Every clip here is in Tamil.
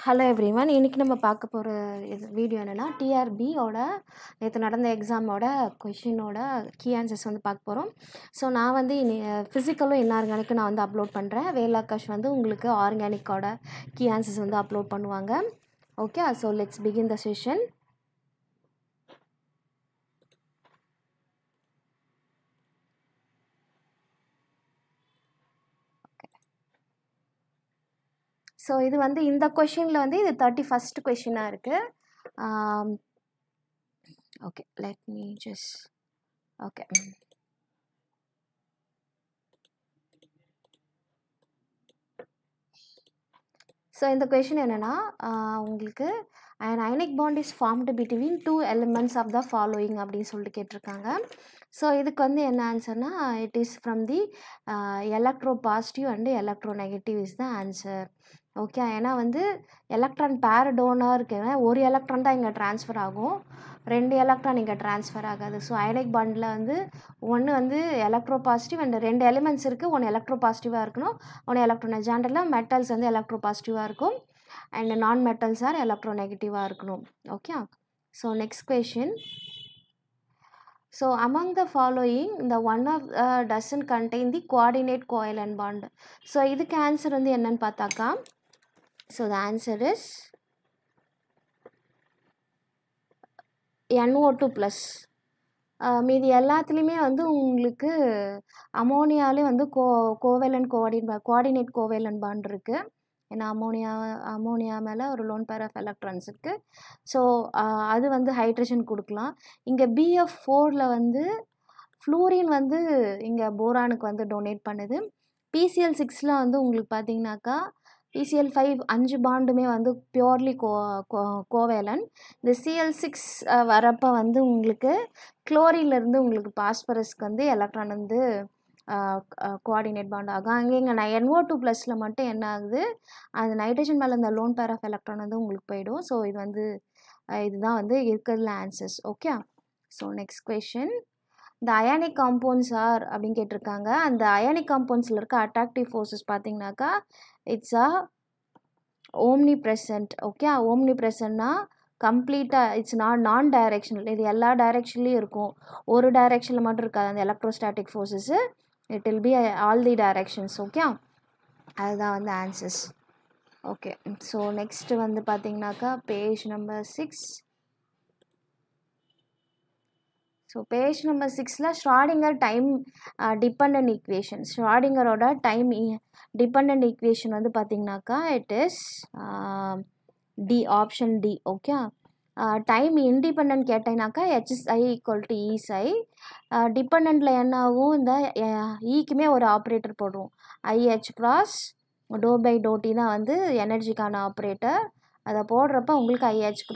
Hello everyone. இன்னைக்கு நம்ம பார்க்க போகிற வீடியோ என்னென்னா டிஆர்பியோட நேற்று நடந்த எக்ஸாமோட கொஷினோட கீ ஆன்சர்ஸ் வந்து பார்க்க போகிறோம். ஸோ நான் வந்து ஃபிசிக்கலும் இன்ஆர்கானிக்கும் நான் வந்து அப்லோட் பண்ணுறேன். வேலாகாஷ் வந்து உங்களுக்கு ஆர்கானிக்கோட கீ ஆன்சர்ஸ் வந்து அப்லோட் பண்ணுவாங்க. Okay, so let's begin the session. So இது வந்து இந்த கொஷினில் வந்து இது 31st கொஷினாக இருக்குது. Okay, let me just okay. So இந்த கொஷின் என்னென்னா உங்களுக்கு an ionic bond is formed between two elements of the following அப்படின்னு சொல்லிட்டு கேட்டிருக்காங்க. ஸோ இதுக்கு வந்து என்ன ஆன்சர்னா it is from the electropositive and electronegative is the answer. Okay, ஏன்னா வந்து எலக்ட்ரான் பேர் டோனாக இருக்குன்னா ஒரு எலக்ட்ரான் தான் இங்கே ட்ரான்ஸ்ஃபர் ஆகும், 2 எலக்ட்ரான் இங்கே ட்ரான்ஸ்ஃபர் ஆகாது. ஸோ அயனிக் பாண்டில் வந்து ஒன்று வந்து எலக்ட்ரோ பாசிட்டிவ் அண்ட் 2 எலிமெண்ட்ஸ் இருக்குது, ஒன்று எலக்ட்ரோ பாசிட்டிவாக இருக்கணும், ஒன்று எலக்ட்ரோ ஜென்ரலாக மெட்டல்ஸ் வந்து எலக்ட்ரோ பாசிட்டிவாக இருக்கும் அண்ட் நான் மெட்டல்ஸ் ஆர் எலக்ட்ரோ நெகட்டிவாக இருக்கணும். Okay, so next question. So among the following the one of doesn't contain the coordinate covalent bond. So இதுக்கு ஆன்சர் வந்து என்னன்னு பார்த்தாக்கா, so the answer is NO2 plus. மீதி எல்லாத்துலேயுமே வந்து உங்களுக்கு அமோனியாலே வந்து கோஆர்டினேட் கோவேலண்ட் பாண்ட் இருக்குது. ஏன்னா அமோனியா மேலே ஒரு லோன் பேர் ஆஃப் எலக்ட்ரான்ஸ் இருக்குது. ஸோ அது வந்து ஹைட்ரஜன் கொடுக்கலாம். இங்கே BF4 வந்து ஃப்ளூரின் வந்து இங்கே போரானுக்கு வந்து டொனேட் பண்ணுது. PCl6 வந்து உங்களுக்கு பார்த்தீங்கன்னாக்கா PCl5 5 பாண்டுமே வந்து பியோர்லி கோவேலன். இந்த Cl6 வரப்போ வந்து உங்களுக்கு குளோரின்லேருந்து உங்களுக்கு பாஸ்பரஸ்க்கு வந்து எலக்ட்ரான் வந்து கோஆர்டினேட் பாண்ட் ஆகும். அங்கே இங்கே NO2 ப்ளஸில் மட்டும் என்ன ஆகுது, அந்த நைட்ரஜன் மேலே இந்த லோன் பேர் ஆஃப் எலக்ட்ரான் வந்து உங்களுக்கு போயிடும். ஸோ இது வந்து இதுதான் வந்து இருக்கிறதுல answers. Okay, so next question. இந்த அயானிக் காம்பவுண்ட்ஸ் ஆர் அப்படின்னு கேட்டிருக்காங்க. அந்த அயானிக் காம்பவுண்ட்ஸில் இருக்க அட்ராக்டிவ் ஃபோர்ஸஸ் பார்த்தீங்கன்னாக்கா it's omnipresent. Okay, omni ப்ரெசன்ட்னா கம்ப்ளீட்டாக இட்ஸ் நான் டைரெக்ஷனல். இது எல்லா டைரெக்ஷன்லேயும் இருக்கும், ஒரு டைரெக்ஷனில் மட்டும் இருக்காது. அந்த electrostatic forces it will be all the directions. Okay, அதுதான் வந்து ஆன்சர்ஸ். ஓகே, ஸோ நெக்ஸ்ட்டு வந்து பார்த்தீங்கன்னாக்கா page number 6. So page number 6ல் ஷ்ராடிங்கர் டைம் டிபெண்டன்ட் ஈக்குவேஷன். ஷ்ராடிங்கரோட டைம் டிபெண்டன்ட் ஈக்குவேஷன் வந்து பார்த்தீங்கன்னாக்கா it is D, option D. Okay, time independent கேட்டீங்கன்னாக்கா HSI = ESI. டிபெண்டில் என்ன ஆகும், இந்த ஈக்குமே ஒரு ஆப்ரேட்டர் போடுவோம், IH × ∂/∂T தான் வந்து எனர்ஜிக்கான ஆப்ரேட்டர். அதை போடுறப்ப உங்களுக்கு IH ×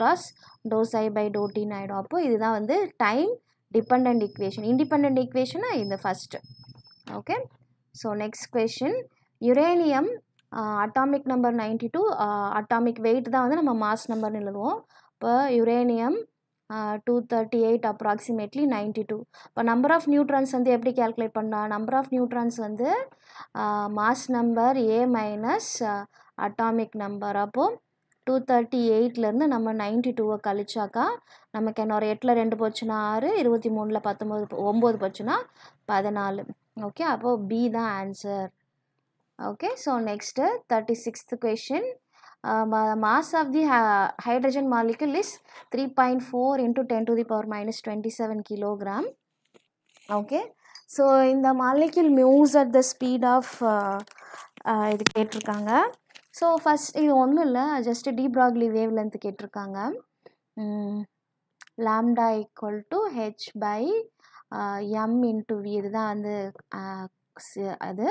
∂ψ/∂T ஆகிடும். அப்போ இதுதான் வந்து டைம் டிபெண்டன்ட் ஈக்குவேஷன். இண்டிபெண்ட் ஈக்குவேஷனா இந்த first. Okay, so next question. Uranium atomic number 92, atomic wait தான் வந்து நம்ம மாஸ் நம்பர்னு எழுதுவோம். இப்போ யுரேனியம் 238 அப்ராக்சிமேட்லி 92. இப்போ நம்பர் ஆஃப் நியூட்ரான்ஸ் வந்து எப்படி கேல்குலேட் பண்ணலாம், நம்பர் ஆஃப் நியூட்ரான்ஸ் வந்து mass number A minus atomic number. அப்போது 238லேருந்து நம்ம 92 கழிச்சாக்கா நமக்கு என்ன, ஒரு 8ல் 2 போச்சுன்னா 6, 23ல் 9 போச்சுன்னா 14. ஓகே, அப்போது B தான் answer. Okay, so next 36th question. mass of the hydrogen molecule is 3.4 × 10⁻⁻27 kilogram. Okay, so இந்த molecule moves at the speed of இது கேட்டிருக்காங்க. ஸோ ஃபஸ்ட் இது ஒன்றும் இல்லை, just de Broglie wavelength கேட்டிருக்காங்க. Lambda = h/m × v. இதுதான் வந்து அது.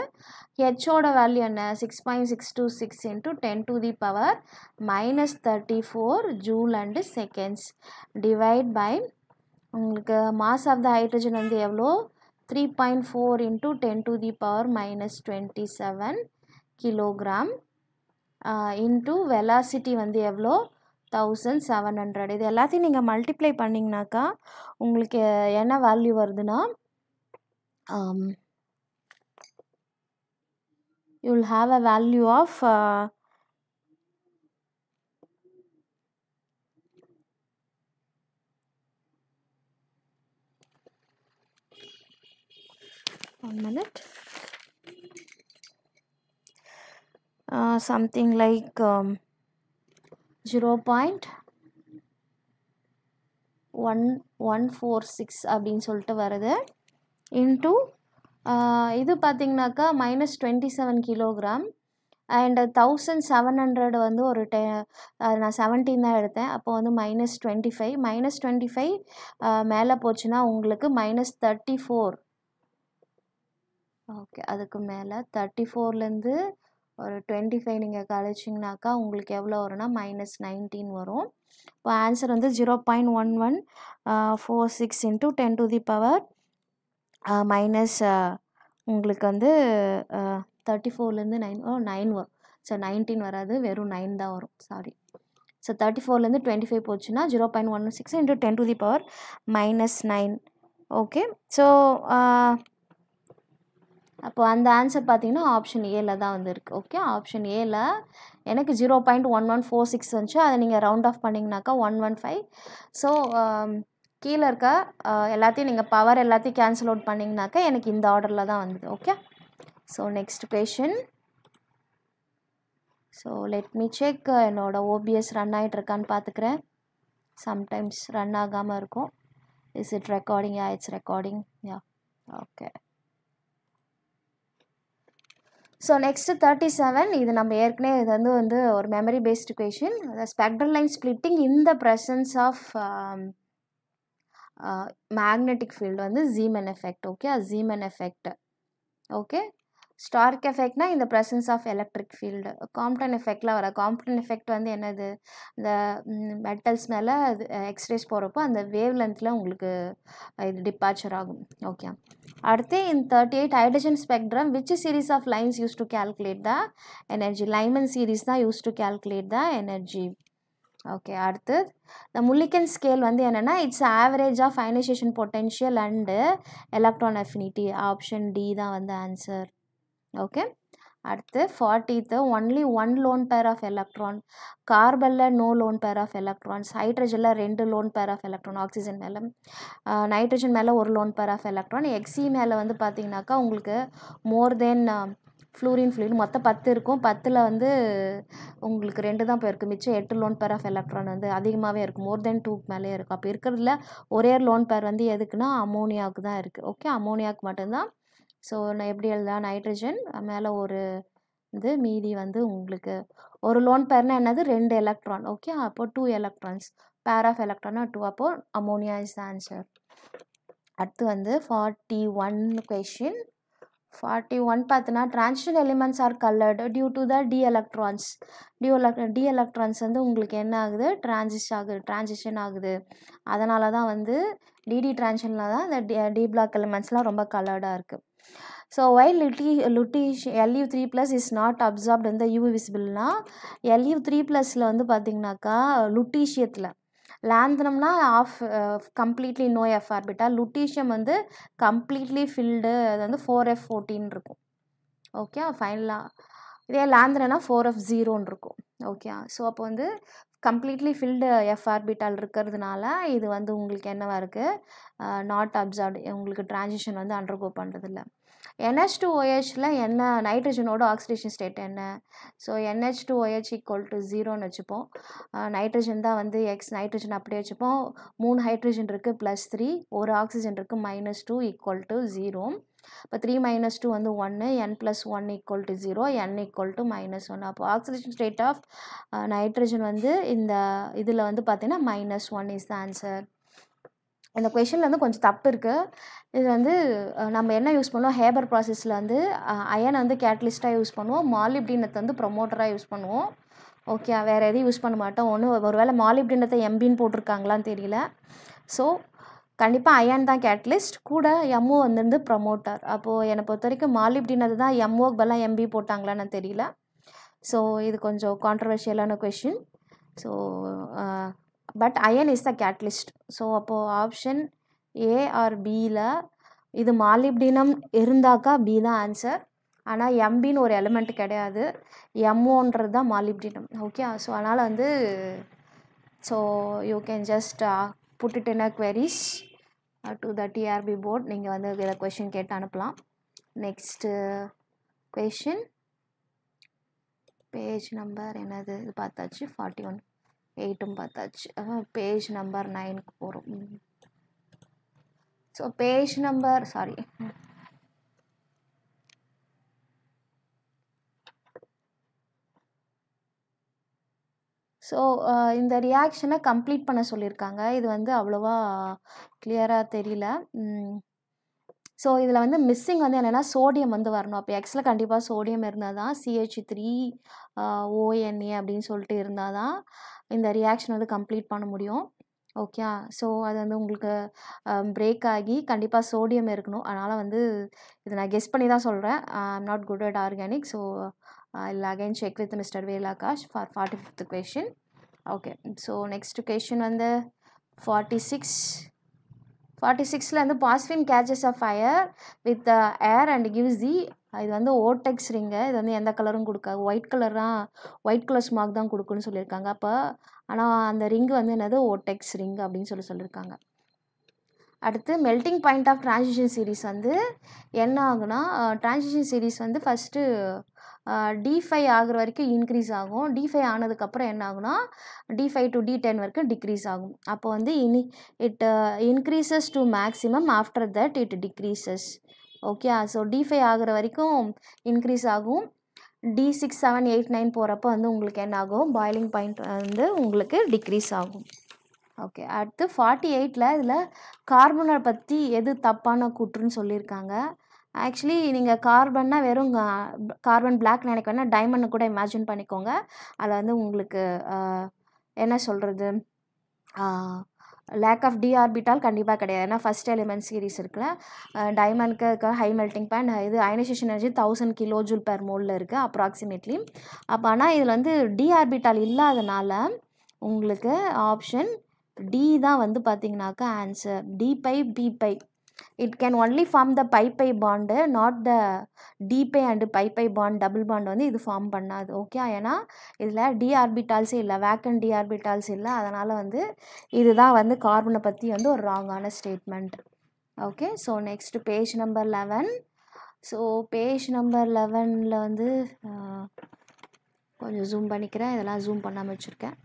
ஹெச்சோட வேல்யூ என்ன, 6.626 × 10⁻⁻34 joule and seconds divide by உங்களுக்கு மாஸ் ஆஃப் த ஹைட்ரஜன் வந்து எவ்வளோ, 3.4 × 10⁻⁻27 கிலோகிராம் இன்ட்டு வெலாசிட்டி வந்து எவ்வளோ, 1700. இது எல்லாத்தையும் நீங்கள் மல்டிப்ளை பண்ணிங்கனாக்கா உங்களுக்கு என்ன வேல்யூ வருதுன்னா you will have a value of 1 minute. Something like 0.1146 அப்படின்னு சொல்லிட்டு வருது இன்ட்டு இது பார்த்திங்கனாக்கா -27 கிலோகிராம் அண்ட் 1700 வந்து ஒரு நான் 17 தான் எடுத்தேன். அப்போ வந்து -25 மேலே போச்சுன்னா உங்களுக்கு -34. ஓகே, அதுக்கு மேலே 34லேருந்து ஒரு 25 நீங்கள் கழிச்சிங்கனாக்கா உங்களுக்கு எவ்வளோ வரும்னா -19 வரும். இப்போ ஆன்சர் வந்து 0.1146 இன்ட்டு 10⁻⁻⁻, உங்களுக்கு வந்து 34லேருந்து 9 வரும். ஸோ 19 வராது, வெறும் 9 தான் வரும், சாரி. ஸோ 34லேருந்து 25 போச்சுன்னா 0.16 இன்ட்டு 10⁻⁻⁹. ஓகே, ஸோ அப்போ அந்த ஆன்சர் பார்த்தீங்கன்னா ஆப்ஷன் ஏல தான் வந்துருக்கு. ஓகே, ஆப்ஷன் ஏல எனக்கு 0.1146 வந்துச்சு. அதை நீங்கள் ரவுண்ட் ஆஃப் பண்ணிங்கனாக்கா 115. ஸோ கீழே இருக்க எல்லாத்தையும் நீங்கள் பவர் எல்லாத்தையும் கேன்சல் அவுட் பண்ணிங்கனாக்கா எனக்கு இந்த ஆர்டரில் தான் வந்தது. Okay, so next question. So let me check என்னோட ஓபிஎஸ் ரன் ஆகிட்டு இருக்கான்னு பார்த்துக்கிறேன். சம்டைம்ஸ் ரன் ஆகாமல் இருக்கும். Is it recording? Yeah, it's recording. Yeah, okay. So next 37. இது நம்ம ஏற்கனவே இது வந்து ஒரு memory based question. Spectral line splitting in the presence of magnetic field வந்து Zeeman effect. Okay, Zeeman effect. Okay, Stark எஃபெக்ட்னா இந்த presence of electric field. Compton எஃபெக்டில் வர காம்ப்டன் எஃபெக்ட் வந்து என்னது, இந்த மெட்டல்ஸ் மேலே எக்ஸ்ரேஸ் போகிறப்போ அந்த வேவ் லென்த்தில் உங்களுக்கு இது டிபார்ச்சர் ஆகும். ஓகே, அடுத்து in 38 hydrogen spectrum which series of lines used to calculate the energy? Lyman series தான் used to calculate the energy. Okay, அடுத்து the Mulliken scale வந்து என்னென்னா it's average of ionisation potential and electron affinity. Option D தான் வந்து ஆன்சர். ஓகே, அடுத்து 40th only 1 lone pair of electron. கார்பனில் no lone pair of electrons. ஹைட்ரஜனில் 2 lone pair of electron. Oxygen மேலே, நைட்ரஜன் மேலே 1 loan pair of electron. XE மேலே வந்து பார்த்தீங்கன்னாக்கா உங்களுக்கு மோர் தென் ஃப்ளூரின் ஃப்ளூரின் மொத்தம் 10 இருக்கும். 10ல் வந்து உங்களுக்கு 2 தான் போயிருக்கு. மிச்சம் 8 லோன் பேர் ஆஃப் எலக்ட்ரான் வந்து அதிகமாகவே இருக்கும். மோர் தென் 2க்கு மேலே இருக்கும். அப்போ இருக்கிறதுல ஒரே லோன் பேர் வந்து எதுக்குன்னா அமோனியாவுக்கு தான் இருக்குது. ஓகே, அமோனியாவுக்கு மட்டும்தான். ஸோ நான் எப்படி எழுதலாம், நைட்ரஜன் மேலே ஒரு இது, மீதி வந்து உங்களுக்கு ஒரு லோன் பேர்னால் என்னது, 2 எலக்ட்ரான். ஓகே, அப்போ 2 எலக்ட்ரான்ஸ், பேர் ஆஃப் எலக்ட்ரானா 2, அப்போ அமோனியா இஸ் த ஆன்சர். அடுத்து வந்து 41 கொஷின். 41 பார்த்தோன்னா transition elements are coloured due to the d electrons. D electrons வந்து உங்களுக்கு என்ன ஆகுது, டிரான்சிஷன் ஆகுது. அதனால தான் வந்து டிடி டிரான்சிஷனில் தான் இந்த டி பிளாக் எலிமெண்ட்ஸ்லாம் ரொம்ப கலர்டாக இருக்குது. So while Lu3+ is not absorbed in the UV visible-னா Lu3+ல வந்து பார்த்திங்கனாக்கா லுட்டீஷியத்தில், லாந்தினம்னா completely no F orbital, lutetium வந்து கம்ப்ளீட்லி ஃபில்டு, அது வந்து 4f14 இருக்கும். ஓகே, ஃபைனலாக இதே லாந்திரனா 4f0 இருக்கும். ஓகே, ஸோ அப்போ வந்து கம்ப்ளீட்லி ஃபில்டு எஃப் ஆர்பிட்டால் இருக்கிறதுனால இது வந்து உங்களுக்கு என்னவாக இருக்குது, நாட் அப்சார்ப்டு, உங்களுக்கு டிரான்சிஷன் வந்து அண்டர்கோ பண்ணுறதில்ல. NH2OHல என்ன நைட்ரஜனோட ஆக்சிடேஷன் ஸ்டேட் என்ன? ஸோ NH2OH = 0ன்னு வச்சுப்போம். நைட்ரஜன் தான் வந்து நைட்ரஜன் அப்படியே வச்சுப்போம். 3 ஹைட்ரஜன் இருக்குது +3, ஒரு ஆக்சிஜன் இருக்குது -2 = 0. இப்போ 3 - 2 வந்து 1, n+1 = 0, n = -1. அப்போ ஆக்சிடேஷன் ஸ்டேட் ஆஃப் நைட்ரஜன் வந்து இந்த இதில் வந்து பார்த்தீங்கன்னா -1 இஸ் த ஆன்சர். இந்த கொஷனில் வந்து கொஞ்சம் தப்பு இருக்குது. இது வந்து நம்ம என்ன யூஸ் பண்ணுவோம், ஹேபர் ப்ராசஸில் வந்து அயனை வந்து கேட்டலிஸ்ட்டாக யூஸ் பண்ணுவோம், மாலிப்டினத்தை வந்து ப்ரொமோட்டராக யூஸ் பண்ணுவோம். ஓகே, வேறு எதையும் யூஸ் பண்ண மாட்டோம். ஒரு வேளை மாலிப்டினத்தை எம்பின்னு போட்டிருக்காங்களான்னு தெரியல. ஸோ கண்டிப்பாக அயன் தான் கேட்டலிஸ்ட், கூட எம்ஓ வந்து ப்ரொமோட்டர். அப்போது என்னை பொறுத்த வரைக்கும் மாலிப்டினத்தை தான் எம்ஓக்கு பதிலாக எம்பி போட்டாங்களான்னு தெரியல. ஸோ இது கொஞ்சம் கான்ட்ரவர்ஷியலான question. So but iron is the catalyst. So அப்போது ஆப்ஷன் ஏ ஆர் பியில் இது மாலிப்டினம் இருந்தாக்கா பி தான் ஆன்சர். ஆனால் எம்பின்னு ஒரு எலிமெண்ட் கிடையாது, எம்ஓன்றது தான் மாலிப்டினம். ஓகே, ஸோ அதனால் வந்து so you can just put it in a queries to the TRB board. நீங்கள் வந்து இதை கொஷின் கேட்டு அனுப்பலாம். நெக்ஸ்ட்டு கொஷின் பேஜ் நம்பர் என்னது இது பார்த்தாச்சு 41 8ம் பார்த்தாச்சு பேஜ் நம்பர் 9க்கு போகிறோம் so page number sorry so இந்த ரியாக்ஷனை கம்ப்ளீட் பண்ண சொல்லியிருக்காங்க இது வந்து அவ்வளோவா கிளியராக தெரியல ஸோ இதில் வந்து மிஸ்ஸிங் வந்து என்னென்னா சோடியம் வந்து வரணும் அப்போ எக்ஸில் கண்டிப்பாக சோடியம் இருந்தால் தான் CH3 ONA அப்படின்னு சொல்லிட்டு இருந்தால் தான் இந்த ரியாக்ஷன் வந்து கம்ப்ளீட் பண்ண முடியும் ஓகே ஸோ அது வந்து உங்களுக்கு பிரேக் ஆகி கண்டிப்பாக சோடியம் இருக்கணும் அதனால் வந்து இதை நான் கெஸ் பண்ணி தான் சொல்கிறேன் I'm not good at organic so I'll again check with Mr. Velakash for 45th question. Okay, so next question வந்து 46ல வந்து phosphine catches a fire with the air and gives the இது வந்து ஓடெக்ஸ் ரிங்கு இது வந்து எந்த கலரும் கொடுக்காது ஒயிட் கலர் ஸ்மாக் தான் கொடுக்குன்னு சொல்லியிருக்காங்க அப்போ ஆனால் அந்த ரிங்கு வந்து என்னது ஓடெக்ஸ் ரிங் அப்படின்னு சொல்லியிருக்காங்க அடுத்து melting point of transition series வந்து என்ன ஆகுனா டிரான்சிஷன் சீரீஸ் வந்து ஃபஸ்ட்டு D5 ஆகிற வரைக்கும் இன்க்ரீஸ் ஆகும் D5 ஆனதுக்கப்புறம் என்ன ஆகுனா D5 to D10 வரைக்கும் டிக்ரீஸ் ஆகும் அப்போ வந்து it increases to maximum after that it decreases okay so D5 ஆகிற வரைக்கும் இன்க்ரீஸ் ஆகும் D6 7 8 9 போகிறப்போ வந்து உங்களுக்கு என்ன ஆகும் பாயிலிங் பாயிண்ட் வந்து உங்களுக்கு டிக்ரீஸ் ஆகும் ஓகே அடுத்து 48ல் இதில் கார்பனை பற்றி எது தப்பான கூற்றுன்னு சொல்லியிருக்காங்க ஆக்சுவலி நீங்கள் கார்பன்னா வெறும் கார்பன் பிளாக் நினைக்க வேணால் டைமண்டை கூட இமேஜின் பண்ணிக்கோங்க அதில் வந்து உங்களுக்கு என்ன சொல்கிறது லேக் ஆஃப் டி ஆர்பிட்டால் கண்டிப்பாக கிடையாது ஏன்னா ஃபஸ்ட் எலிமெண்ட் சீரிஸ் இருக்குல்ல டைமண்ட்க்கு ஹை மெல்டிங் பாயிண்ட் இது ionisation energy 1000 kJ per mole இருக்குது அப்ராக்சிமேட்லி அப்போ ஆனால் இதில் வந்து டி ஆர்பிட்டால் இல்லாதனால உங்களுக்கு ஆப்ஷன் டி தான் வந்து பார்த்தீங்கன்னாக்கா answer D by B by it can only form the pi bond not the d pi and pi bond double bond வந்து இது ஃபார்ம் பண்ணாது ஓகே ஏன்னா இதில் டி ஆர்பிட்டால்ஸே இல்லை வேக்கன்ட் டி ஆர்பிட்டால்ஸ் இல்லை அதனால் வந்து இதுதான் வந்து கார்பனை பற்றி வந்து ஒரு ராங்கான statement okay so next page number 11 so page number 11ல் வந்து கொஞ்சம் ஜூம் பண்ணிக்கிறேன் இதெல்லாம் ஜூம் பண்ணாமல் வச்சுருக்கேன்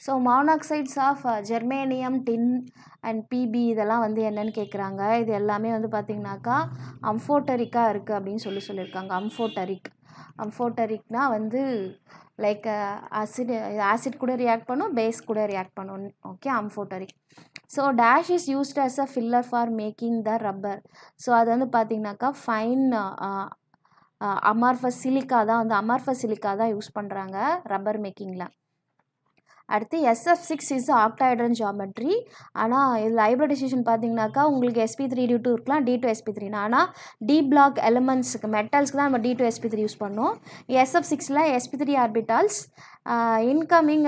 so monoxides of germanium tin and PB இதெல்லாம் வந்து என்னென்னு கேட்குறாங்க இது எல்லாமே வந்து பார்த்திங்கனாக்கா அம்ஃபோட்டரிக்காக இருக்குது அப்படின்னு சொல்லியிருக்காங்க அம்ஃபோட்டரிக்னால் வந்து லைக் ஆசிட் கூட ரியாக்ட் பண்ணும் பேஸ் கூட ரியாக்ட் பண்ணும் okay amphoteric so dash is used as a filler for making the rubber so அது வந்து பார்த்திங்கனாக்கா ஃபைன் அமார்ஃபஸ் சிலிக்கா தான் யூஸ் பண்ணுறாங்க ரப்பர் மேக்கிங்கில் அடுத்து SF6 இஸ் ஆக்டாஹெட்ரன் ஜாமெட்ரி ஆனால் இதில் ஹைப்ரிடைசேஷன் பார்த்தீங்கன்னாக்கா உங்களுக்கு sp3 D2 இருக்கலாம் D2 sp3 ஆனால் டி பிளாக் எலிமெண்ட்ஸுக்கு மெட்டல்ஸ்க்கு தான் நம்ம D2 sp3 யூஸ் பண்ணோம் SF6ல் sp3 ஆர்பிட்டால்ஸ் இன்கமிங்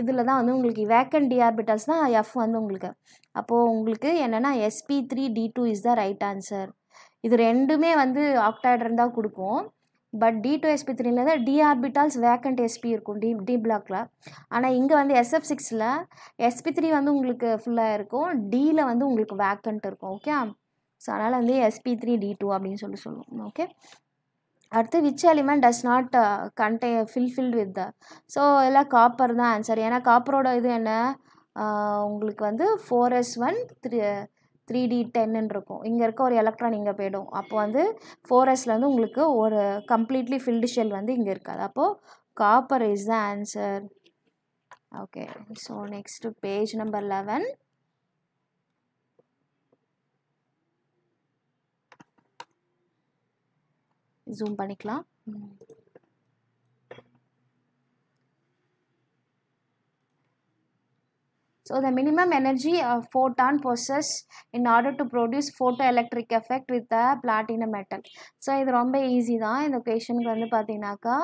இதில் தான் வந்து உங்களுக்கு வேக்கன்ட் டி ஆர்பிட்டால்ஸ் தான் F வந்து உங்களுக்கு அப்போது உங்களுக்கு என்னென்னா sp3 D2 is the right answer இது ரெண்டுமே வந்து ஆக்டாஹெட்ரன் தான் கொடுக்கும் பட் D2 sp3ல தான் டி ஆர்பிட்டால்ஸ் வேக்கண்ட் sp இருக்கும் டி பிளாக்ல ஆனால் இங்கே வந்து SF6ல் sp3 வந்து உங்களுக்கு ஃபுல்லாக இருக்கும் டியில் வந்து உங்களுக்கு வேக்கண்ட் இருக்கும் ஓகே ஸோ அதனால் வந்து sp3 D2 அப்படின்னு சொல்லுவோம் ஓகே அடுத்து which element does not fulfilled with so எல்லாம் காப்பர் தான் ஆன்சர் ஏன்னா காப்பரோட இது என்ன உங்களுக்கு வந்து 4s1 3d10 இருக்கும் இங்கே இருக்க ஒரு எலக்ட்ரான் இங்கே போய்டும் அப்போ வந்து 4sல வந்து உங்களுக்கு ஒரு கம்ப்ளீட்லி ஃபில்டு ஷெல் வந்து இங்கே இருக்காது அப்போது copper is the answer okay so next page number 11 zoom பண்ணிக்கலாம் So the minimum energy of photon possess in order to produce photoelectric effect with the platinum metal. So இது ரொம்ப ஈஸி தான் இந்த கொஷனுக்கு வந்து பார்த்தீங்கன்னாக்கா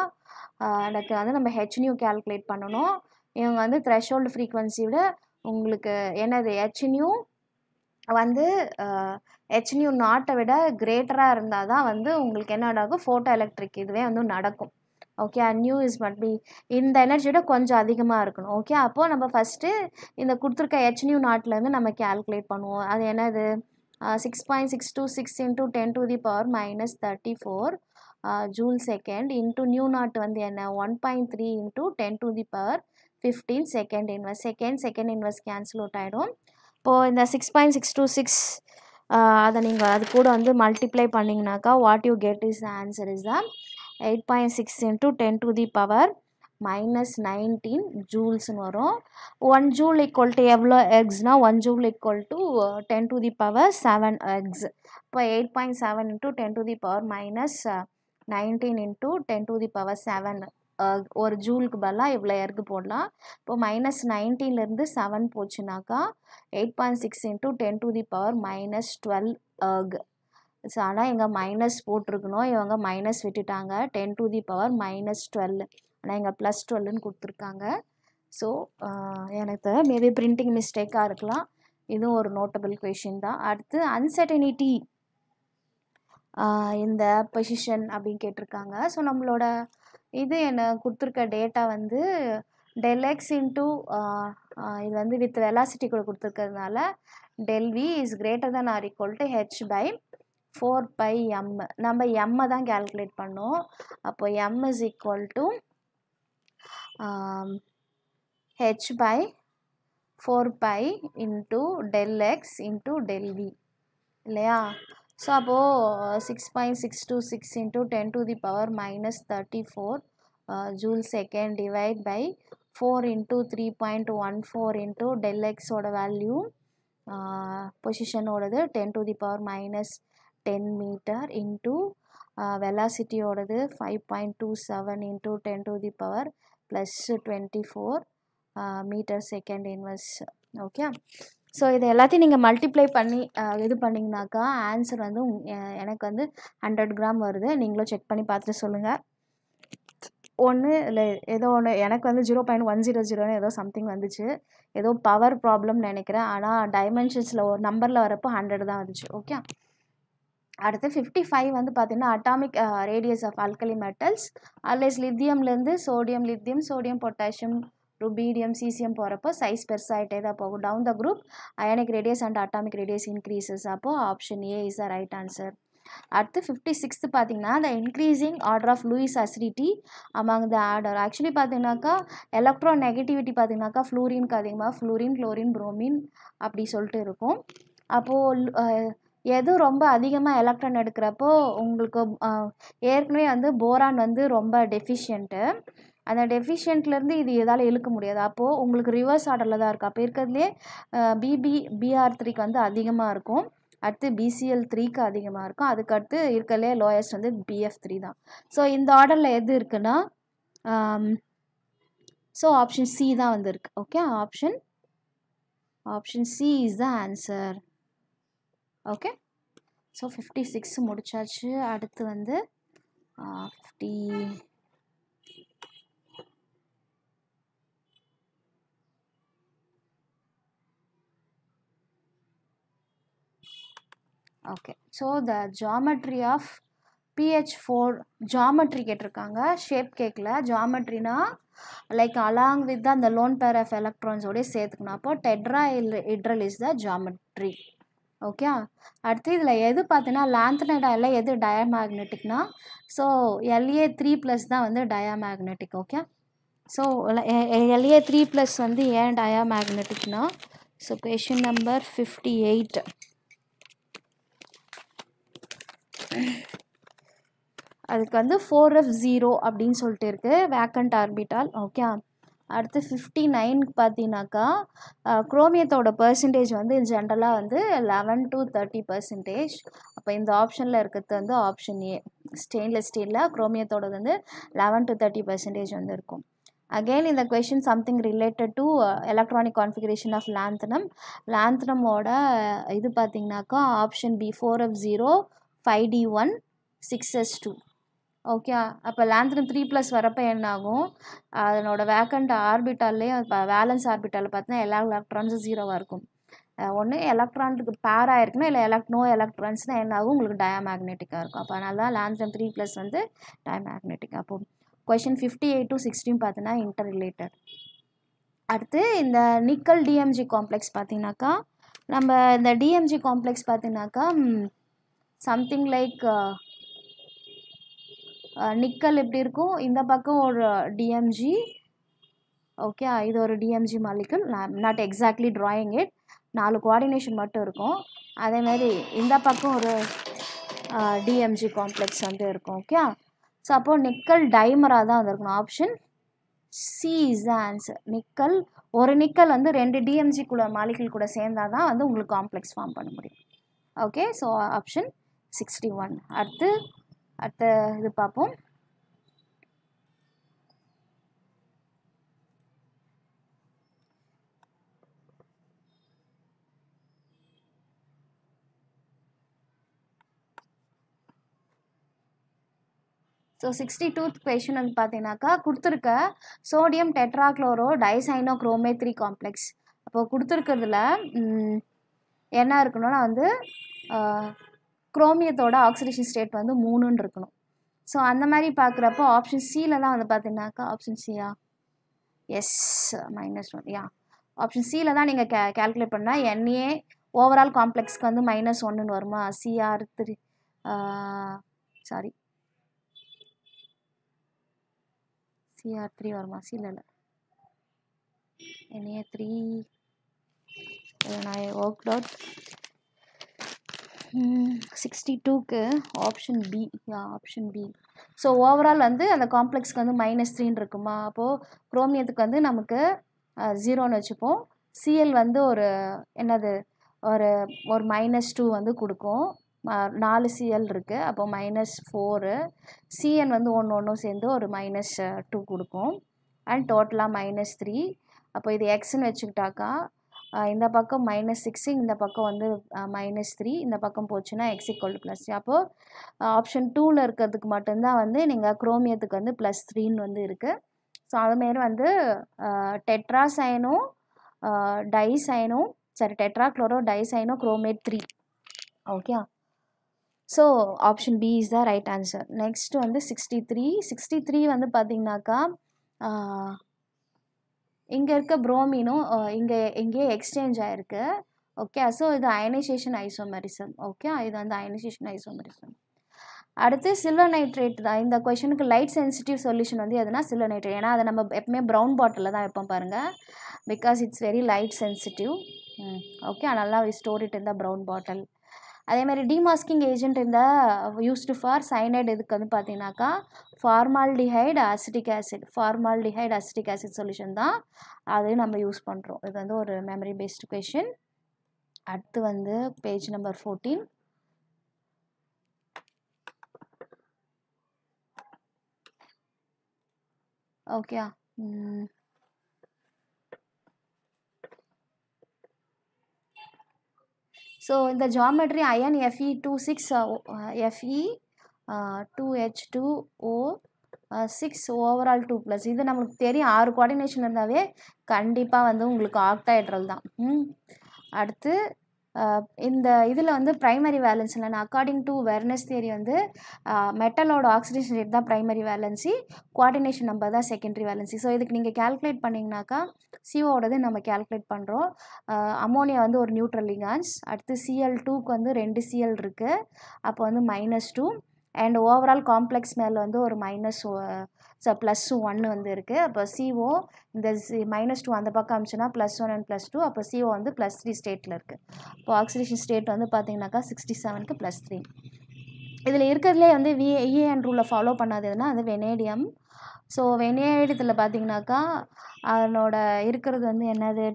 எனக்கு வந்து நம்ம ஹெச்நியூ கால்குலேட் பண்ணணும் இவங்க வந்து த்ரெஷோல்டு ஃப்ரீக்வன்சியோட உங்களுக்கு என்னது ஹெச்நியூ வந்து ஹெச்நியூ நாட்டை விட கிரேட்டராக இருந்தால் தான் வந்து உங்களுக்கு என்ன நடக்கும் ஃபோட்டோ எலக்ட்ரிக் இதுவே வந்து நடக்கும் ஓகே நியூ இஸ் மட் பி இந்த எனர்ஜியோட கொஞ்சம் அதிகமாக இருக்கணும். ஓகே அப்போது நம்ம ஃபஸ்ட்டு இந்த கொடுத்துருக்க ஹெச்நியூ நாட்லேருந்து நம்ம கேல்குலேட் பண்ணுவோம். அது என்னது 6.626 into 10 to the power minus 34 joule second into nu naught வந்து என்ன 1.3 into 10 to the power 15 second inverse. Second inverse cancel out ஆகிடும். இப்போது இந்த 6.626 அதை நீங்கள் அது கூட வந்து மல்டிப்ளை பண்ணிங்கனாக்கா what you get is the answer is the 8.6 into 10 to the power minus 19 ஜூல்ஸ்னு வரும். 1 ஜூல் ஈக்குவல் டு எவ்வளோ எக்ஸ்னால் 1 joule equal to 10 to the power 7 X. இப்போ 8.7 into 10 to the power minus 19 into 10 to the power 7 ஒரு ஜூலுக்கு பதிலாக இவ்வளோ எர்கு போடலாம். இப்போ மைனஸ் 19லேருந்து 7 போச்சுனாக்கா 8.6 into 10 to the power minus 12 erg. So ஆனால் இங்கே மைனஸ் போட்டிருக்கணும், இவங்க மைனஸ் விட்டுட்டாங்க. 10 to the power minus 12, ஆனால் இங்கே ப்ளஸ் 12ன்னு கொடுத்துருக்காங்க. ஸோ எனக்கு மேபி பிரிண்டிங் மிஸ்டேக்காக இருக்கலாம். இதுவும் ஒரு நோட்டபிள் கொஷின் தான். அடுத்து அன்சர்டனிட்டி இந்த பொசிஷன் அப்படின்னு கேட்டிருக்காங்க. ஸோ நம்மளோட இது என்ன கொடுத்துருக்க டேட்டா வந்து del(x) இன்ட்டு இது வந்து வித் வெலாசிட்டி கூட கொடுத்துருக்கிறதுனால del(v) is greater than or equal to h by 4πm. நம்ம எம்மை தான் கேல்குலேட் பண்ணோம். அப்போ m is equal to h by 4π into del(x) into del(v) இல்லையா? ஸோ அப்போது 6.626 into 10 to the power minus 34 joule second divide by 4 into 3.14 into del(x) ஓட வேல்யூ பொசிஷனோடது 10 to the power minus 10 metre into வெலாசிட்டியோடது 5.27 into 10 to the power plus 24 metre second inverse. Okay so இது எல்லாத்தையும் நீங்கள் மல்டிப்ளை பண்ணி இது பண்ணிங்கனாக்கா ஆன்சர் வந்து எனக்கு வந்து 100 கிராம் வருது. நீங்களும் செக் பண்ணி பார்த்துட்டு சொல்லுங்கள். ஒன்று இல்லை ஏதோ ஒன்று எனக்கு வந்து 0.100 ஏதோ சம்திங் வந்துச்சு. ஏதோ பவர் ப்ராப்ளம்னு நினைக்கிறேன். ஆனால் டைமென்ஷன்ஸில் ஒரு நம்பரில் வரப்போ 100 தான் வந்துச்சு. ஓகே அடுத்து 55 வந்து பார்த்திங்கன்னா atomic radius of alkali metals அல்லஸ் லித்தியம்லேருந்து sodium lithium sodium potassium rubidium caesium போகிறப்போ சைஸ் பெருசாகிட்டே தான் போகும். Down the group ionic radius and atomic radius increases. அப்போது option A is the right answer. அடுத்து 56 பார்த்தீங்கன்னா the increasing order of Lewis acidity among the order. Actually பார்த்தீங்கன்னாக்கா எலக்ட்ரோ நெகட்டிவிட்டி பார்த்தீங்கன்னாக்கா ஃப்ளூரின்க்கு அதிகமாக ஃப்ளூரின் குளோரின் புரோமின் அப்படி சொல்லிட்டு இருக்கும். அப்போது எது ரொம்ப அதிகமாக எலக்ட்ரான் எடுக்கிறப்போ உங்களுக்கு ஏற்கனவே வந்து போரான் வந்து ரொம்ப டெஃபிஷியன்ட்டு. அந்த டெஃபிஷியன்ட்லேருந்து இது எதால் இழுக்க முடியாது. அப்போது உங்களுக்கு ரிவர்ஸ் ஆர்டரில் தான் இருக்குது. அப்போ இருக்கிறதுலே BR3க்கு வந்து அதிகமாக இருக்கும். அடுத்து BCl3க்கு அதிகமாக இருக்கும். அதுக்கடுத்து இருக்கிறதுலே லோயஸ்ட் வந்து BF3 தான். ஸோ இந்த ஆர்டரில் எது இருக்குன்னா ஸோ ஆப்ஷன் சி தான் வந்து இருக்கு. Okay option C is the answer. Okay so 56 முடிச்சாச்சு. அடுத்து வந்து 50 okay so the geometry of pH4 geometry கேட்டிருக்காங்க. ஷேப் கேட்கல. ஜாமெட்ரினா லைக் அலாங் வித் அந்த லோன் பேர் ஆஃப் எலக்ட்ரான்ஸோடய சேர்த்துக்கணும். அப்போ tetrahedral is the geometry. Okay அடுத்து இதில் எது பார்த்தீங்கன்னா லாந்தனைடாயில் எது டயமேக்னெட்டிக்னா ஸோ La3+ தான் வந்து டயமேக்னெட்டிக். ஓகே ஸோ La3+ வந்து ஏன் டயமேக்னெட்டிக்னா ஸோ கொஷின் நம்பர் 58 அதுக்கு வந்து 4f0 அப்படின்னு சொல்லிட்டு இருக்குது வேக்கண்ட் ஆர்பிட்டால். ஓகே அடுத்து 59 பார்த்தீங்கன்னாக்கா குரோமியத்தோட பர்சன்டேஜ் வந்து ஜென்ரலாக வந்து 11 to 30%. அப்போ இந்த ஆப்ஷனில் இருக்கிறது வந்து ஆப்ஷன் ஏ. ஸ்டெயின்லெஸ் ஸ்டீலில் குரோமியத்தோட வந்து 11 to 30% வந்து இருக்கும். அகெயின் இந்த question something related to electronic configuration of lanthanum. லாந்தனமோட இது பார்த்தீங்கன்னாக்கா option B 4f0 5d1 6s2. Okay அப்போ லாந்தனம் 3+ வரப்போ என்ன ஆகும் அதனோட வேக்கண்ட் ஆர்பிட்டாலே இப்போ வேலன்ஸ் ஆர்பிட்டாலில் பார்த்தீங்கன்னா எல்லா எலக்ட்ரான்ஸும் 0வாக இருக்கும். ஒன்று எலக்ட்ரானுக்கு பேராக இருக்குன்னா இல்லை நோ எலக்ட்ரான்ஸ்னால் என்ன ஆகும் உங்களுக்கு டயமேக்னெட்டிக்காக இருக்கும். அப்போ அதனால தான் லாந்தனம் 3+ வந்து டயமேக்னெட்டிக். அப்போது கொஷின் 58 to 16 பார்த்தீங்கன்னா இன்டர் ரிலேட்டட். அடுத்து இந்த நிக்கல் டிஎம்ஜி காம்ப்ளெக்ஸ் பார்த்தீங்கன்னாக்கா நம்ம இந்த டிஎம்ஜி காம்ப்ளெக்ஸ் பார்த்தீங்கன்னாக்கா சம்திங் லைக் நிக்கல் எப்படி இருக்கும், இந்த பக்கம் ஒரு டிஎம்ஜி, ஓகே இது ஒரு DMG molecule, not exactly drawing it, 4 coordination மட்டும் இருக்கும். அதேமாதிரி இந்த பக்கம் ஒரு டிஎம்ஜி காம்ப்ளெக்ஸ் வந்து இருக்கும். ஓகே, ஸோ அப்போது நிக்கல் டைமராக தான் வந்துருக்கணும். Option C is the answer. Nickel ஒரு நிக்கல் வந்து 2 டிஎம்ஜி கூட மாலிகுல் கூட சேர்ந்தால் தான் வந்து உங்களுக்கு காம்ப்ளெக்ஸ் ஃபார்ம் பண்ண முடியும். Okay, so option 61. அடுத்த இது பார்ப்போம். ஸோ 62th கொஷின் வந்து பார்த்தீங்கன்னாக்கா கொடுத்துருக்க சோடியம் டெட்ராக்ளோரோ டைசைனோக்ரோமே 3 காம்ப்ளெக்ஸ். அப்போது கொடுத்துருக்கிறதுல என்ன இருக்கணும்னா வந்து குரோமியத்தோட ஆக்சிடேஷன் ஸ்டேட் வந்து 3ன்னு இருக்கணும். ஸோ அந்த மாதிரி பார்க்குறப்போ ஆப்ஷன் சியில் தான் வந்து பார்த்தீங்கன்னாக்கா ஆப்ஷன் சியா, எஸ் -1, யா ஆப்ஷன் சியில் தான் நீங்கள் கேல்குலேட் பண்ணால் என்ஏ ஓவரால் காம்ப்ளெக்ஸ்க்கு வந்து -1ன்னு வருமா, CR3 சாரி CR3 வருமா, சியில் NA3 நான் ஒர்க் அவுட் 62க்கு option B, option B. So overall வந்து அந்த காம்ப்ளெக்ஸ்க்கு வந்து -3 இருக்குமா, அப்போது குரோமியத்துக்கு வந்து நமக்கு 0ன்னு வச்சுப்போம். சிஎல் வந்து ஒரு என்னது ஒரு -2 வந்து கொடுக்கும். 4 சிஎல் இருக்குது, அப்போது -4. சிஎன் வந்து ஒன்று சேர்ந்து ஒரு -2 கொடுக்கும். அண்ட் டோட்டலாக -3. அப்போ இது எக்ஸ்ன்னு வச்சுக்கிட்டாக்கா இந்த பக்கம் -6, இந்த பக்கம் வந்து -3, இந்த பக்கம் போச்சுன்னா x = +. அப்போது ஆப்ஷன் 2ல் இருக்கிறதுக்கு மட்டும்தான் வந்து நீங்கள் குரோமியத்துக்கு வந்து +3ன்னு வந்து இருக்குது. ஸோ அதுமாரி வந்து tetracyano dicyano tetrachloro dicyano chromate 3. Okay, so option B is the right answer. Next வந்து 63 வந்து பார்த்தீங்கன்னாக்கா இங்கே இருக்க புரோமினும் இங்கேயே எக்ஸ்சேஞ்ச் ஆகிருக்கு. ஓகே, ஸோ இது அயனைசேஷன் ஐசோமெரிசம். ஓகே, இது வந்து அயனைசேஷன் ஐசோமெரிசம். அடுத்து சில்வர் நைட்ரேட் தான். இந்த கொஷனுக்கு லைட் சென்சிட்டிவ் சொல்யூஷன் வந்து எதுனா சில்வர் நைட்ரேட். ஏன்னா அதை நம்ம எப்பவுமே ப்ரௌன் பாட்டிலில் தான் வைப்போம் பாருங்கள், because it's very light sensitive. Okay, அதனால we store it in the brown bottle. அதேமாதிரி டிமாஸ்கிங் ஏஜென்ட் இந்த யூஸ்டு ஃபார் சைனைட் இதுக்கு வந்து பார்த்தீங்கன்னாக்கா ஃபார்மால்டிஹைடு அசிட்டிக் ஆசிட் சொல்யூஷன் தான் அது நம்ம யூஸ் பண்ணுறோம். இது வந்து ஒரு மெமரி பேஸ்டு கொஷின். அடுத்து வந்து பேஜ் நம்பர் 14. ஓகே, ஸோ இந்த ஜாமெட்ரி அயன் Fe2H2O6 ஓவரால் 2+. இது நம்மளுக்கு தெரியும், 6 கோஆர்டினேஷன் இருந்தாவே கண்டிப்பாக வந்து உங்களுக்கு ஆக்டாஹெட்ரல் தான். அடுத்து இந்த இதில் வந்து ப்ரைமரி வேலன்ஸ் இல்லைன்னா அக்கார்டிங் டு வெர்னஸ் தியரி வந்து மெட்டலோட ஆக்சிடேஷன் ரேட் தான் ப்ரைமரி வேலன்சி, கோஆர்டினேஷன் நம்பர் தான் செகண்டரி வேலன்சி. ஸோ இதுக்கு நீங்கள் கேல்குலேட் பண்ணிங்கனாக்கா சிஓவோடது நம்ம கேல்குலேட் பண்ணுறோம். அமோனியா வந்து ஒரு நியூட்ரல் லிகான்ஸ். அடுத்து Cl2க்கு வந்து 2 Cl இருக்குது, அப்போ வந்து -2. அண்ட் ஓவரால் காம்ப்ளெக்ஸ் மேலே வந்து ஒரு +1 வந்து இருக்குது. அப்போ CO இந்த -2 அந்த பக்கம் அமிச்சுன்னா +1 அண்ட் +2, அப்போ CO வந்து +3 ஸ்டேட்டில் இருக்குது. இப்போ ஆக்சிடேஷன் ஸ்டேட் வந்து பார்த்தீங்கன்னாக்கா 67க்கு +3. இதில் இருக்கிறதுலே வந்து EAN ரூலை ஃபாலோ பண்ணாததுன்னா அது வெனேடியம். ஸோ வெனேடியத்தில் பார்த்தீங்கன்னாக்கா அதனோட இருக்கிறது வந்து என்னது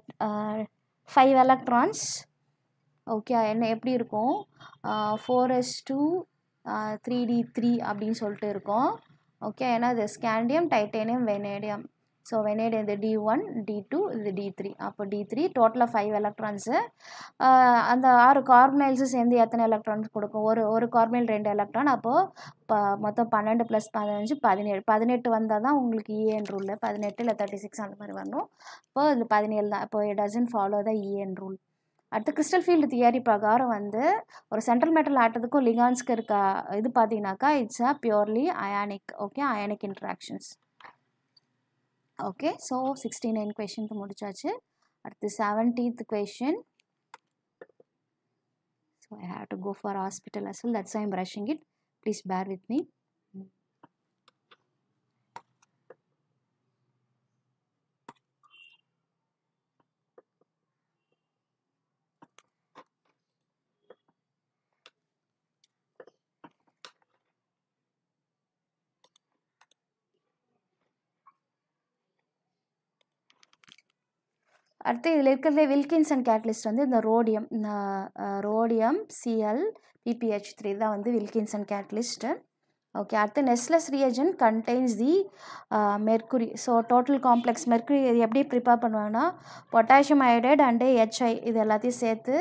5 எலக்ட்ரான்ஸ். ஓகே, என்ன எப்படி இருக்கும் 4s2 3d3 அப்படின்னு சொல்லிட்டு இருக்கும். ஓகே, ஏன்னா இது scandium, titanium, vanadium. So vanadium இது D1 D2 இது D3. அப்போ D3 டோட்டலாக 5 எலக்ட்ரான்ஸு. அந்த 6 கார்பனைல்ஸு சேர்ந்து எத்தனை எலக்ட்ரான்ஸ் கொடுக்கும், ஒரு கார்பனைல் 2 எலக்ட்ரான். அப்போது மொத்தம் 12 + 15 18 வந்தால் தான் உங்களுக்கு EAN ரூல். 18 இல்லை 36 அந்த மாதிரி வரணும். இப்போ இது 17 தான். இப்போ it doesn't follow the EAN rule. அடுத்து கிறிஸ்டல் ஃபீல்டு தியரி பிரகாரம் வந்து ஒரு சென்ட்ரல் மெட்டல் ஆட்டத்துக்கும் லிகான்ஸ்க்கு இருக்க இது பார்த்தீங்கன்னாக்கா it's a purely ionic. Okay, ionic interactions. Okay, so 69 கொஷனுக்கு முடிச்சாச்சு. அடுத்து 70th question. So I have to go for hospital as well, that's why I'm rushing it. Please bear with me. அடுத்து இதில் இருக்கிறதே வில்கின்சன் கேட்டலிஸ்ட் வந்து இந்த ரோடியம் சிஎல் பிபிஹெச்3 தான் வந்து வில்கின்சன் கேட்டலிஸ்ட்டு. ஓகே, அடுத்து Nessler's reagent contains the mercury. So total complex mercury இது எப்படி ப்ரிப்பேர் பண்ணுவாங்கன்னா பொட்டாசியம் அயோடைடு அண்டு ஹெச்ஐ இது எல்லாத்தையும் சேர்த்து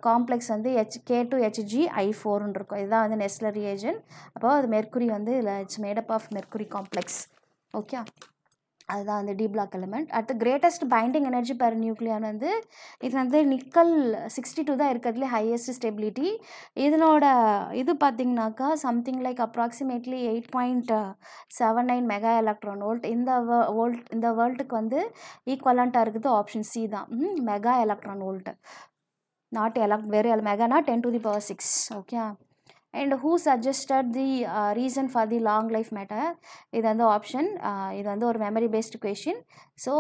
காம்ப்ளெக்ஸ் வந்து K2HgI4 இருக்கும். இதுதான் வந்து நெஸ்லர் ரியேஜன். அப்போ அது மெர்க்குரி வந்து இல்லை it's made up of mercury complex. Okay, அதுதான் வந்து டி பிளாக் எலிமெண்ட். அடுத்து greatest binding energy per nucleon வந்து இது வந்து நிக்கல் 62 தான் இருக்கிறதுலே ஹையஸ்ட் ஸ்டெபிலிட்டி. இதனோட இது பார்த்திங்கனாக்கா something like approximately 8.79 mega electron volt. இந்த வேர்ல்டுக்கு வந்து ஈக்குவலண்ட்டாக இருக்குது ஆப்ஷன் சி தான், mega electron volt. Not very மெகானா 10⁶. Okay, and who suggested the reason for the long life matter? இது வந்து ஆப்ஷன் இது வந்து ஒரு memory based question. So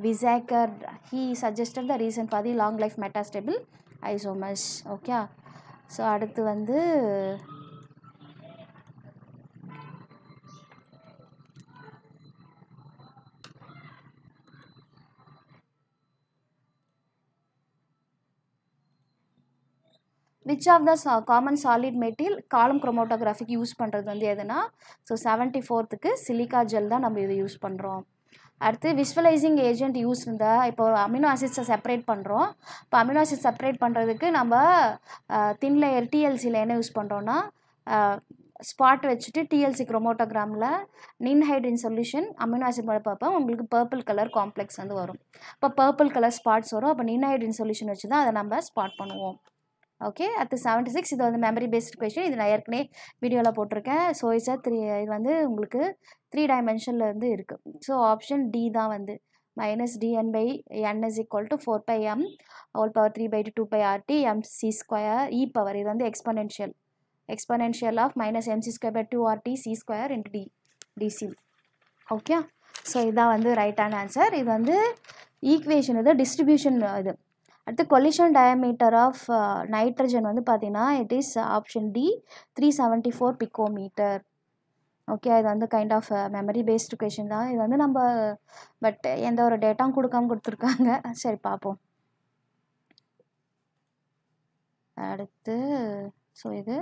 Weizsäcker he suggested the reason for the long life metastable isomers. Okay, so அடுத்து வந்து which of the common solid metal காலம் குரோமோட்டோகிராஃபிக் யூஸ் பண்ணுறது வந்து எதுனா ஸோ 74th சிலிக்கா ஜெல் தான் நம்ம இதை யூஸ் பண்ணுறோம். அடுத்து விஷுவலைசிங் ஏஜென்ட் யூஸ் இருந்தால் இப்போ அமினோ ஆசிட்ஸை செப்பரேட் பண்ணுறோம். இப்போ அமினோ ஆசிட் செப்பரேட் பண்ணுறதுக்கு நம்ம தின் லேயர் டிஎல்சியில் என்ன யூஸ் பண்ணுறோன்னா ஸ்பாட் வச்சுட்டு டிஎல்சி குரோமோட்டோகிராமில் நின்ஹைட்ரின் சொல்யூஷன் அமினோ ஆசிட் மேலே பார்ப்போம், உங்களுக்கு பர்பிள் கலர் காம்ப்ளெக்ஸ் வந்து வரும். இப்போ பர்பிள் கலர் ஸ்பாட்ஸ் வரும். அப்போ நின்ஹைட்ரின் சொல்யூஷன் வச்சு தான் அதை நம்ம ஸ்பாட் பண்ணுவோம். ஓகே, அடுத்து 76 இது வந்து மெமரி பேஸ்ட் கொஷின். இது நான் ஏற்கனவே வீடியோவில் போட்டிருக்கேன். ஸோ இது வந்து உங்களுக்கு 3 டைமென்ஷனில் வந்து இருக்குது. ஸோ ஆப்ஷன் டி தான் வந்து -dn/n is equal to 4πm whole power 3/2 2πRT mc² e power. இது வந்து exponential of -mc²/2RT c² into dc. Okay, so இதுதான் வந்து ரைட்டான ஆன்சர். இது வந்து ஈக்குவேஷன் இது டிஸ்ட்ரிபியூஷன் இது. அடுத்து கொலிஷன் டயமீட்டர் ஆஃப் நைட்ரஜன் வந்து பார்த்தீங்கன்னா it is option D 374 picometer. Okay, இது வந்து kind of memory based question தான். இது வந்து நம்ம பட் எந்த ஒரு டேட்டாவும் கொடுக்காம கொடுத்துருக்காங்க. சரி பார்ப்போம். அடுத்து ஸோ இது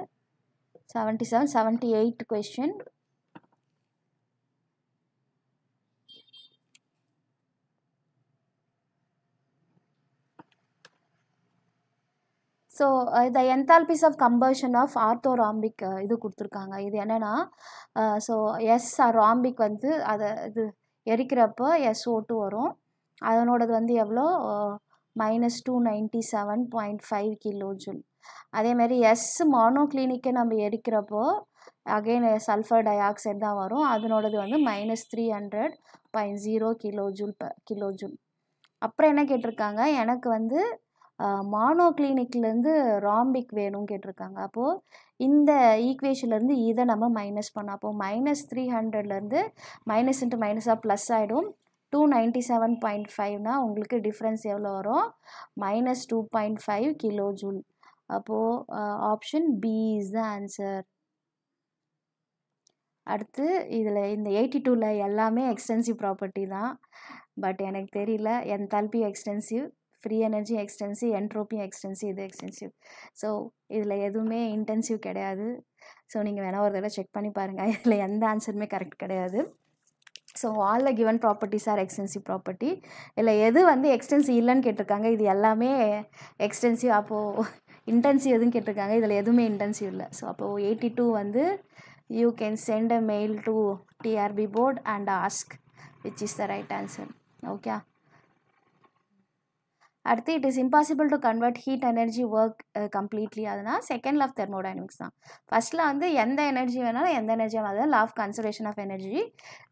77 78 question. So the enthalpies of combustion of orthorhombic இது கொடுத்துருக்காங்க. இது என்னென்னா ஸோ ராம்பிக் வந்து அதை இது எரிக்கிறப்போ SO2 வரும். அதனோடது வந்து எவ்வளோ -297.5 கிலோஜூல். அதேமாதிரி மானோக்ளினிக்கை நம்ம எரிக்கிறப்போ அகெயின் சல்ஃபர் டை ஆக்சைடு தான் வரும். அதனோடது வந்து -300.0 கிலோஜூல். அப்புறம் என்ன கேட்டிருக்காங்க, எனக்கு வந்து மானோக்ளினிக்லேருந்து ராம்பிக் வேணும்னு கேட்டிருக்காங்க. அப்போது இந்த ஈக்குவேஷன்லேருந்து இதை நம்ம மைனஸ் பண்ணோம். அப்போது -300லேருந்து மைனஸ் இன்ட்டு மைனஸாக ப்ளஸ் ஆகிடும். 297.5னா உங்களுக்கு டிஃப்ரென்ஸ் எவ்வளோ வரும் -2.5 கிலோஜூல். அப்போது option B is the answer. அடுத்து இதில் இந்த 82ல் எல்லாமே எக்ஸ்டென்சிவ் ப்ராப்பர்ட்டி தான். பட் எனக்கு தெரியல, enthalpy extensive, free energy extensive, entropy extensive, இது எக்ஸ்டென்சிவ். ஸோ இதில் எதுவுமே இன்டென்சிவ் கிடையாது. ஸோ நீங்கள் வேணால் ஒரு தடவை செக் பண்ணி பாருங்கள். இதில் எந்த ஆன்சருமே கரெக்ட் கிடையாது. So all the given properties R extensive property. இல்லை எது வந்து எக்ஸ்டென்சிவ் இல்லைன்னு கேட்டிருக்காங்க. இது எல்லாமே எக்ஸ்டென்சிவ். அப்போது இன்டென்சிவ் எதுன்னு கேட்டிருக்காங்க. இதில் எதுவுமே இன்டென்சிவ் இல்லை. ஸோ அப்போது 82 வந்து you can send a mail to TRB board and ask which is the right answer. Okay. அடுத்து it is impossible to convert heat energy work completely. அதனால் செகண்ட் லா ஆஃப் தெர்மோடைனமிக்ஸ் தான். ஃபர்ஸ்ட்டில் வந்து எந்த எனர்ஜி வேணாலும் எந்த எனர்ஜியாக அதாவது law of conservation of energy.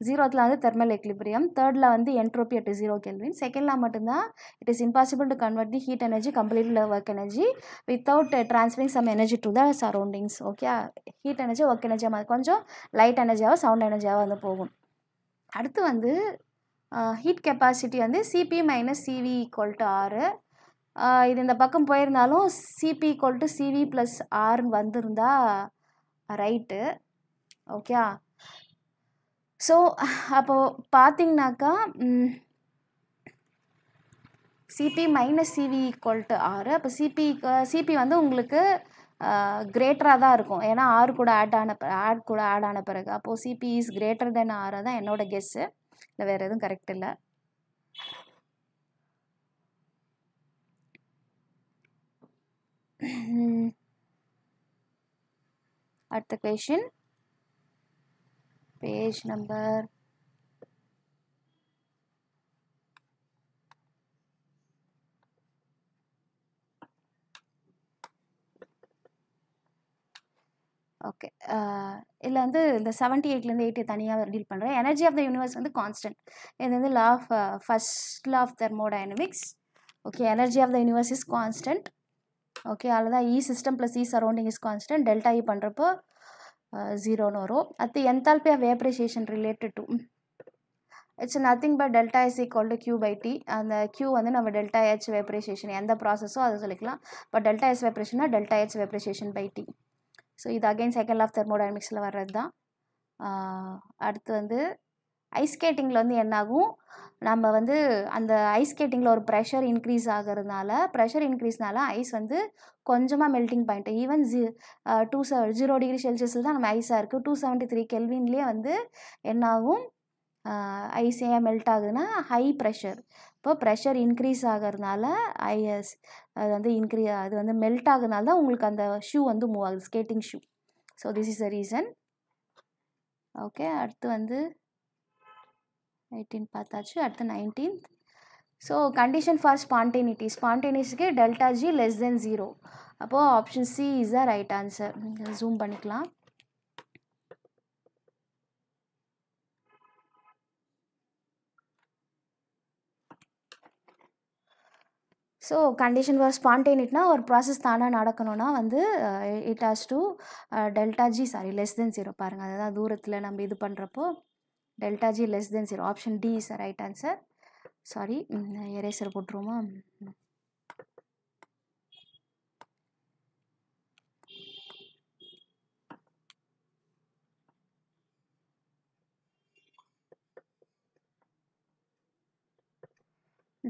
ஜீரோத்தில் வந்து தெர்மல் எக்லிபிரியம். தேர்டில் வந்து entropy at 0 kelvin. Second law மட்டும்தான் it is impossible to convert the heat energy completely work energy without transferring some energy to the surroundings. Okay, heat energy work எனர்ஜியாக கொஞ்சம் லைட் எனர்ஜியாவோ சவுண்ட் எனர்ஜியாவோ வந்து போகும். அடுத்து வந்து ஹீட் கெப்பாசிட்டி வந்து CP minus CV equal to R. இது இந்த பக்கம் போயிருந்தாலும் CP equal to CV plus ஆர்னு வந்திருந்தா ரைட்டு. ஓகே, ஸோ அப்போது பார்த்தீங்கன்னாக்கா CP minus CV equal to R. அப்போ சிபி வந்து உங்களுக்கு கிரேட்டராக தான் இருக்கும், ஏன்னா ஆர் கூட ஆட் ஆன பிறகு. அப்போது CP is greater than or தான் என்னோட கெஸ்ஸு. இல்லை வேறு எதுவும் கரெக்ட் இல்லை. அடுத்த கொஷின், பேஜ் நம்பர் 78லேருந்து 80 தனியாக டீல் பண்ணுறேன். எனர்ஜி ஆஃப் த யூனிவர்ஸ் வந்து கான்ஸ்டன்ட். இது வந்து first law of thermodynamics. Okay, energy of the universe is constant. Okay, அதில் தான் E system plus E surrounding is constant. Delta E பண்ணுறப்போ 0ன்னு வரும். அடுத்து enthalpy of vaporisation related to it's nothing but delta is equal to Q by T. அந்த கியூ வந்து நம்ம டெல்டா ஹெச் வேப்பரைசேஷன் எந்த ப்ராசஸோ அதை சொல்லிக்கலாம். பட் டெல்டா ஹெச் வேப்பரேஷன்னா delta H vaporization by T. So இது அகைன் செகண்ட் லா ஆஃப் தெர்மோடைனமிக்ஸில் வர்றது தான். அடுத்து வந்து ஐஸ் ஸ்கேட்டிங்கில் வந்து என்னாகும், நம்ம வந்து அந்த ஐஸ் ஸ்கேட்டிங்கில் ஒரு ப்ரெஷர் இன்க்ரீஸ்னால ஐஸ் வந்து கொஞ்சமாக மெல்ட்டிங் பாயிண்ட் ஈவன் 0 டிகிரி செல்சியஸில் தான் நம்ம ஐஸாக இருக்குது. 273 கெல்வின்லேயே வந்து என்னாகும், ஐஸ் ஏன் மெல்ட் ஆகுதுன்னா ஹை ப்ரெஷர். இப்போ ப்ரெஷர் இன்க்ரீஸ் ஆகிறதுனால அது வந்து மெல்ட் ஆகுறதுனால தான் உங்களுக்கு அந்த ஷூ வந்து மூவ் ஆகுது, skating shoe. So this is a reason. Okay, அடுத்து வந்து 18 பார்த்தாச்சு. அடுத்து 19th. ஸோ கண்டிஷன் ஃபார் ஸ்பான்டேனியஸ்க்கு டெல்டா ஜி லெஸ் தென் 0. அப்போது option C is the right answer. Zoom பண்ணிக்கலாம். ஸோ கண்டிஷன் ஃபார் ஸ்பான்டேனிட்டினா ஒரு ப்ராசஸ் தானாக நடக்கணும்னா வந்து it has to delta G less than 0. பாருங்கள், அதுதான் தூரத்தில் நம்ம இது பண்ணுறப்போ delta G less than 0. Option D is right answer. Sorry, eraser போட்டுருவோமா?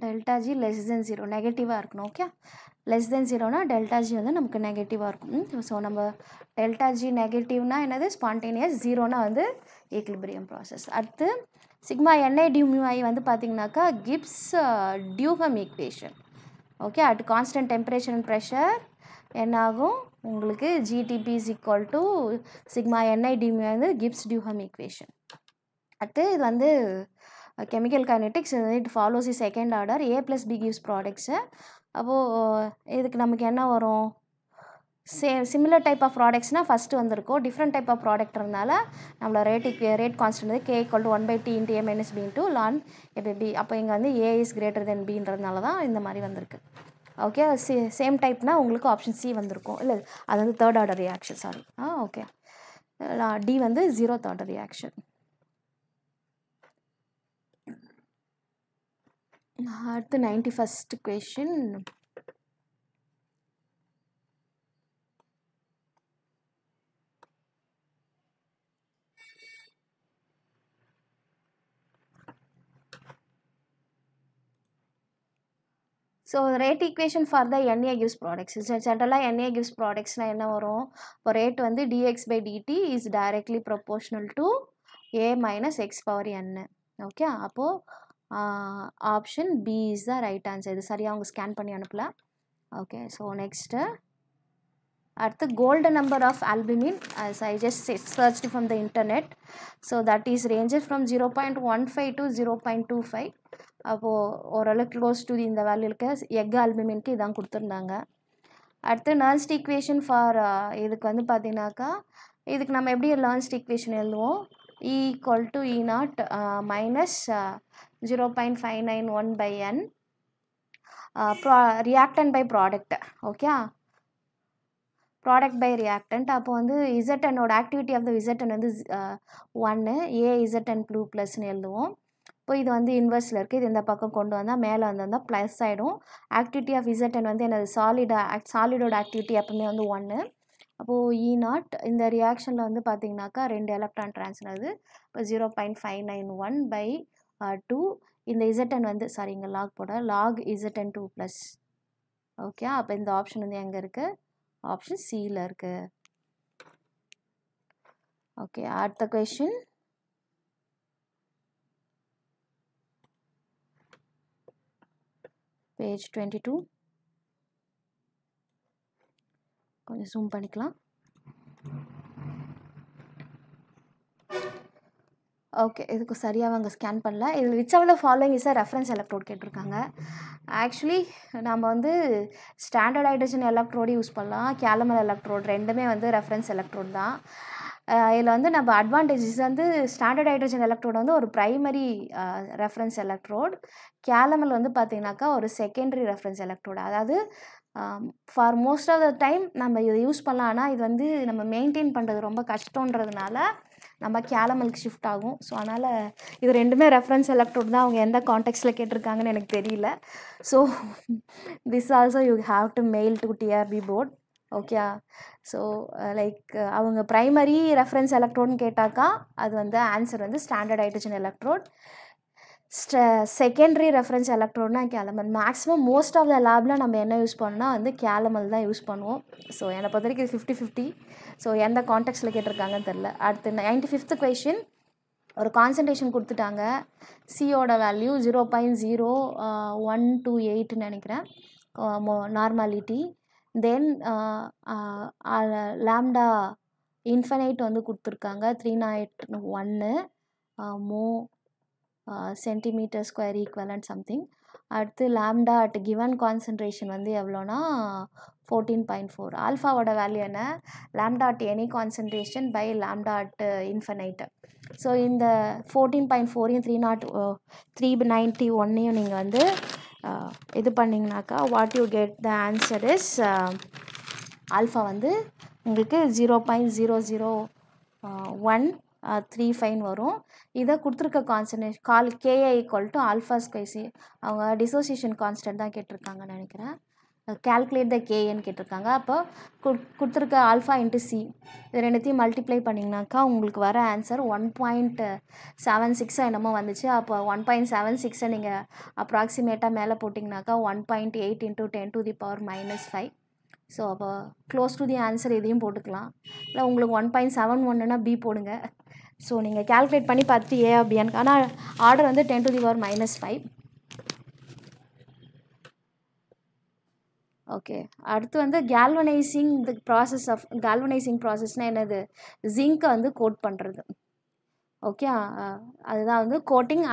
டெல்டா ஜி லெஸ் தென் 0 நெகட்டிவாக இருக்கணும். ஓகே, லெஸ் தென் 0னா டெல்டா ஜி வந்து நமக்கு நெகட்டிவாக இருக்கும். ஸோ நம்ம டெல்டா ஜி நெகட்டிவ்னா என்னது, ஸ்பான்டேனியஸ். 0னா வந்து ஈக்லிபிரியம் ப்ராசஸ். அடுத்து சிக்மா என்ஐ டியூமியூஐ வந்து பார்த்திங்கனாக்கா Gibbs Duhem equation. Okay, at constant temperature and pressure என்னாகும் உங்களுக்கு GDP is equal to sigma NI d mu I வந்து கிப்ஸ் டியூகம் ஈக்குவேஷன். அடுத்து இது வந்து chemical kinetics, it follows the second order. A plus B gives products. அப்போது இதுக்கு நமக்கு என்ன வரும், சிமிலர் டைப் ஆஃப் ப்ராடக்ட்ஸ்னால் ஃபஸ்ட்டு வந்திருக்கும். டிஃப்ரெண்ட் டைப் ஆஃப் ப்ராடக்ட் இருந்தால நம்மளோட ரேட் கான்ஸ்டன்ட் வந்து K = 1/T × A - B × ln A/B. அப்போ இங்கே வந்து A is greater than Bன்றதுனால தான் இந்த மாதிரி வந்திருக்கு. ஓகே, சேம் டைப்னால் உங்களுக்கு ஆப்ஷன் சி வந்திருக்கும். இல்லை, அது வந்து third order reaction. Sorry, okay, D வந்து 0th ஆர்டர் ரியாக்ஷன். அடுத்து 91st question. So rate equation for the NA gives products. ஜென்ரலாக NA gives productsனால் என்ன வரும், இப்போ ரேட் வந்து dx/dt is directly proportional to A - x power n. Okay, அப்போது option B is the right answer. இது சரியாக அவங்க ஸ்கேன் பண்ணி அனுப்பல. ஓகே, ஸோ நெக்ஸ்ட்டு அடுத்து golden number of albumin as I just searched from the internet. So that is ranges from 0.15 to 0.25. அப்போது ஓரளவுக்கு க்ளோஸ் டு இந்த வேல்யூக்கு எக் ஆல்புமினுக்கு இதான் கொடுத்துருந்தாங்க. அடுத்து நர்ன்ஸ்ட் ஈக்குவேஷன் ஃபார் இதுக்கு வந்து பார்த்தீங்கன்னாக்கா இதுக்கு நம்ம எப்படி நர்ன்ஸ்ட் ஈக்குவேஷன் எழுதுவோம், E equal to E0 minus 0.591/n reactant by product. Okay, product by reactant. அப்போ வந்து இசட்என்னோட ஆக்டிவிட்டி ஆஃப் த இசட்என் வந்து 1 ஏஇசட்என் ப்ளூ ப்ளஸ்ன்னு எழுதுவோம். இப்போ இது வந்து இன்வெர்ஸில் இருக்குது, இது இந்த பக்கம் கொண்டு வந்தால் மேலே வந்தால் ப்ளஸ் ஆகிடும். ஆக்டிவிட்டி ஆஃப் இசட்என் வந்து என்னது சாலிடோட ஆக்டிவிட்டி எப்பவுமே வந்து 1. அப்போது E0 இந்த ரியாக்ஷனில் வந்து பார்த்தீங்கன்னாக்கா 2 எலக்ட்ரான் ட்ரான்ஸ்ஃபர் ஆகுது. இப்போ 0.591/2 இந்த இசட்என் வந்து இங்கே லாக் போட லாக் இசட்என் 2 ப்ளஸ். ஓகே, அப்போ இந்த ஆப்ஷன் வந்து எங்கே இருக்குது, ஆப்ஷன் சியில் இருக்குது. ஓகே, அடுத்த கொஷின். பேஜ் 22 கொஞ்சம் ஜூம் பண்ணிக்கலாம். ஓகே, இதுக்கு சரியாக அங்கே ஸ்கேன் பண்ணல. இதில் which of the following is a reference electrode கேட்டிருக்காங்க. ஆக்சுவலி நம்ம வந்து ஸ்டாண்டர்ட் ஹைட்ரஜன் எலக்ட்ரோடு யூஸ் பண்ணலாம், கேலமல் எலக்ட்ரோட் ரெண்டுமே வந்து ரெஃபரன்ஸ் எலக்ட்ரோட் தான். இதில் வந்து நம்ம அட்வான்டேஜஸ் வந்து ஸ்டாண்டர்ட் ஹைட்ரஜன் எலக்ட்ரோட் வந்து ஒரு ப்ரைமரி ரெஃபரன்ஸ் எலக்ட்ரோட், கேலமல் வந்து பார்த்திங்கனாக்கா ஒரு செகண்டரி ரெஃபரன்ஸ் எலக்ட்ரோட். அதாவது for most of the time நம்ம இதை யூஸ் பண்ணலாம், ஆனால் இது வந்து நம்ம மெயின்டைன் பண்ணுறது ரொம்ப கஷ்டன்றதுனால நம்ம கேலமலுக்கு ஷிஃப்ட் ஆகும். ஸோ அதனால் இது ரெண்டுமே ரெஃபரன்ஸ் எலக்ட்ரோட் தான். அவங்க எந்த கான்டெக்ஸ்டில் கேட்டிருக்காங்கன்னு எனக்கு தெரியல. So this also you have to mail to TRB board. Okay, so like அவங்க ப்ரைமரி ரெஃபரன்ஸ் எலக்ட்ரோட்னு கேட்டாக்கா அது வந்து ஆன்சர் வந்து standard hydrogen electrode. Secondary reference எலக்ட்ரோட்னா calomel. Maximum most of the லேபில் நம்ம என்ன யூஸ் பண்ணோம்னா வந்து கேலமல் தான் யூஸ் பண்ணுவோம். ஸோ என்னை பொறுத்த வரைக்கும் 50-50. ஸோ எந்த கான்டெக்ஸ்டில் கேட்டிருக்காங்கன்னு தெரில. அடுத்து 95th கொஷின். ஒரு கான்சன்ட்ரேஷன் கொடுத்துட்டாங்க, சியோட வேல்யூ 0.0128ன்னு நினைக்கிறேன் நார்மாலிட்டி. தென் லாம்டா இன்ஃபனைட் வந்து கொடுத்துருக்காங்க 301 mho centimetre square equivalent something. அடுத்து லாம்டா அட் கிவன் கான்சன்ட்ரேஷன் வந்து எவ்வளோனா 14.4. ஆல்ஃபாவோட வேல்யூ என்ன, lambda at any concentration by lambda at infinite. So இந்த 14.4யும் 391யும் நீங்கள் வந்து இது பண்ணிங்கனாக்கா what you get the answer is alpha வந்து உங்களுக்கு 0.00135 வரும். இதை கொடுத்துருக்க concentration KA equal to alpha square. அவங்க டிசோசியேஷன் கான்ஸ்டன்ட் தான் கேட்டிருக்காங்கன்னு நினைக்கிறேன். கேல்குலேட் த கேஏன்னு கேட்டிருக்காங்க. அப்போ கொடுத்துருக்க ஆல்ஃபா இன்ட்டு சி இது ரெண்டுத்தையும் மல்டிப்ளை பண்ணிங்கனாக்கா உங்களுக்கு வர ஆன்சர் 1.76 என்னமோ வந்துச்சு. அப்போ 1.76 நீங்கள் அப்ராக்சிமேட்டாக மேலே போட்டிங்கனாக்கா 1.8 × 10⁻⁻5. ஸோ அப்போ க்ளோஸ் டு தி ஆன்சர் இதையும் போட்டுக்கலாம். இல்லை உங்களுக்கு 1.71னா பி போடுங்க. ஸோ நீங்கள் கேல்குலேட் பண்ணி பார்த்துட்டு ஏ பியான்னு. ஆனால் ஆர்டர் வந்து 10⁻⁻5. ஓகே, அடுத்து வந்து galvanising the process of galvanising ப்ராசஸ்னால் என்னது, ஜிங்கை வந்து கோட் பண்ணுறது. ஓகே, அதுதான் வந்து கோட்டிங்.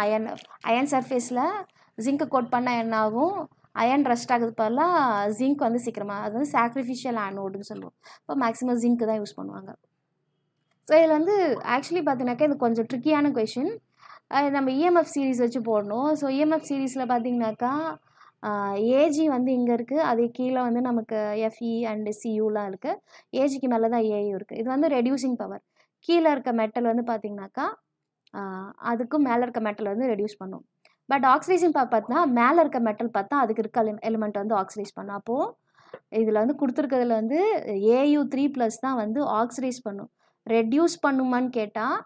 அயன் சர்ஃபேஸில் ஜிங்கை கோட் பண்ணால் என்ன ஆகும், அயன் ரஸ்ட் ஆகுது பதிலாக ஜிங்க் வந்து சீக்கிரமாக, அது வந்து சாக்ரிஃபிஷியல் ஆனோடுன்னு சொல்லுவோம். இப்போ மேக்ஸிமம் ஜிங்க்கு தான் யூஸ் பண்ணுவாங்க. ஸோ இதில் வந்து ஆக்சுவலி பார்த்தீங்கன்னாக்கா இது கொஞ்சம் ட்ரிக்கியான கொஷின். நம்ம இஎம்எஃப் சீரீஸ் வச்சு போடணும். ஸோ இஎம்எஃப் சீரீஸில் பார்த்தீங்கன்னாக்கா ஏஜி வந்து இங்கே இருக்குது, அது கீழே வந்து நமக்கு எஃப்இ அண்டு சியூலாம் இருக்குது. ஏஜிக்கு மேலே தான் ஏயு இருக்குது. இது வந்து ரெடியூசிங் பவர். கீழே இருக்க மெட்டல் வந்து பார்த்திங்கனாக்கா அதுக்கும் மேலே இருக்க மெட்டல் வந்து ரெடியூஸ் பண்ணும். பட் ஆக்சிடைசிங் பவர் பார்த்தா மேலே இருக்க மெட்டல் பார்த்தா அதுக்கு இருக்க எலிமெண்ட் வந்து ஆக்சிடைஸ் பண்ணும். அப்போது இதில் வந்து கொடுத்துருக்கிறதுல வந்து AU3+ தான் வந்து ஆக்சிடைஸ் பண்ணும். ரெடியூஸ் பண்ணுமான்னு கேட்டால்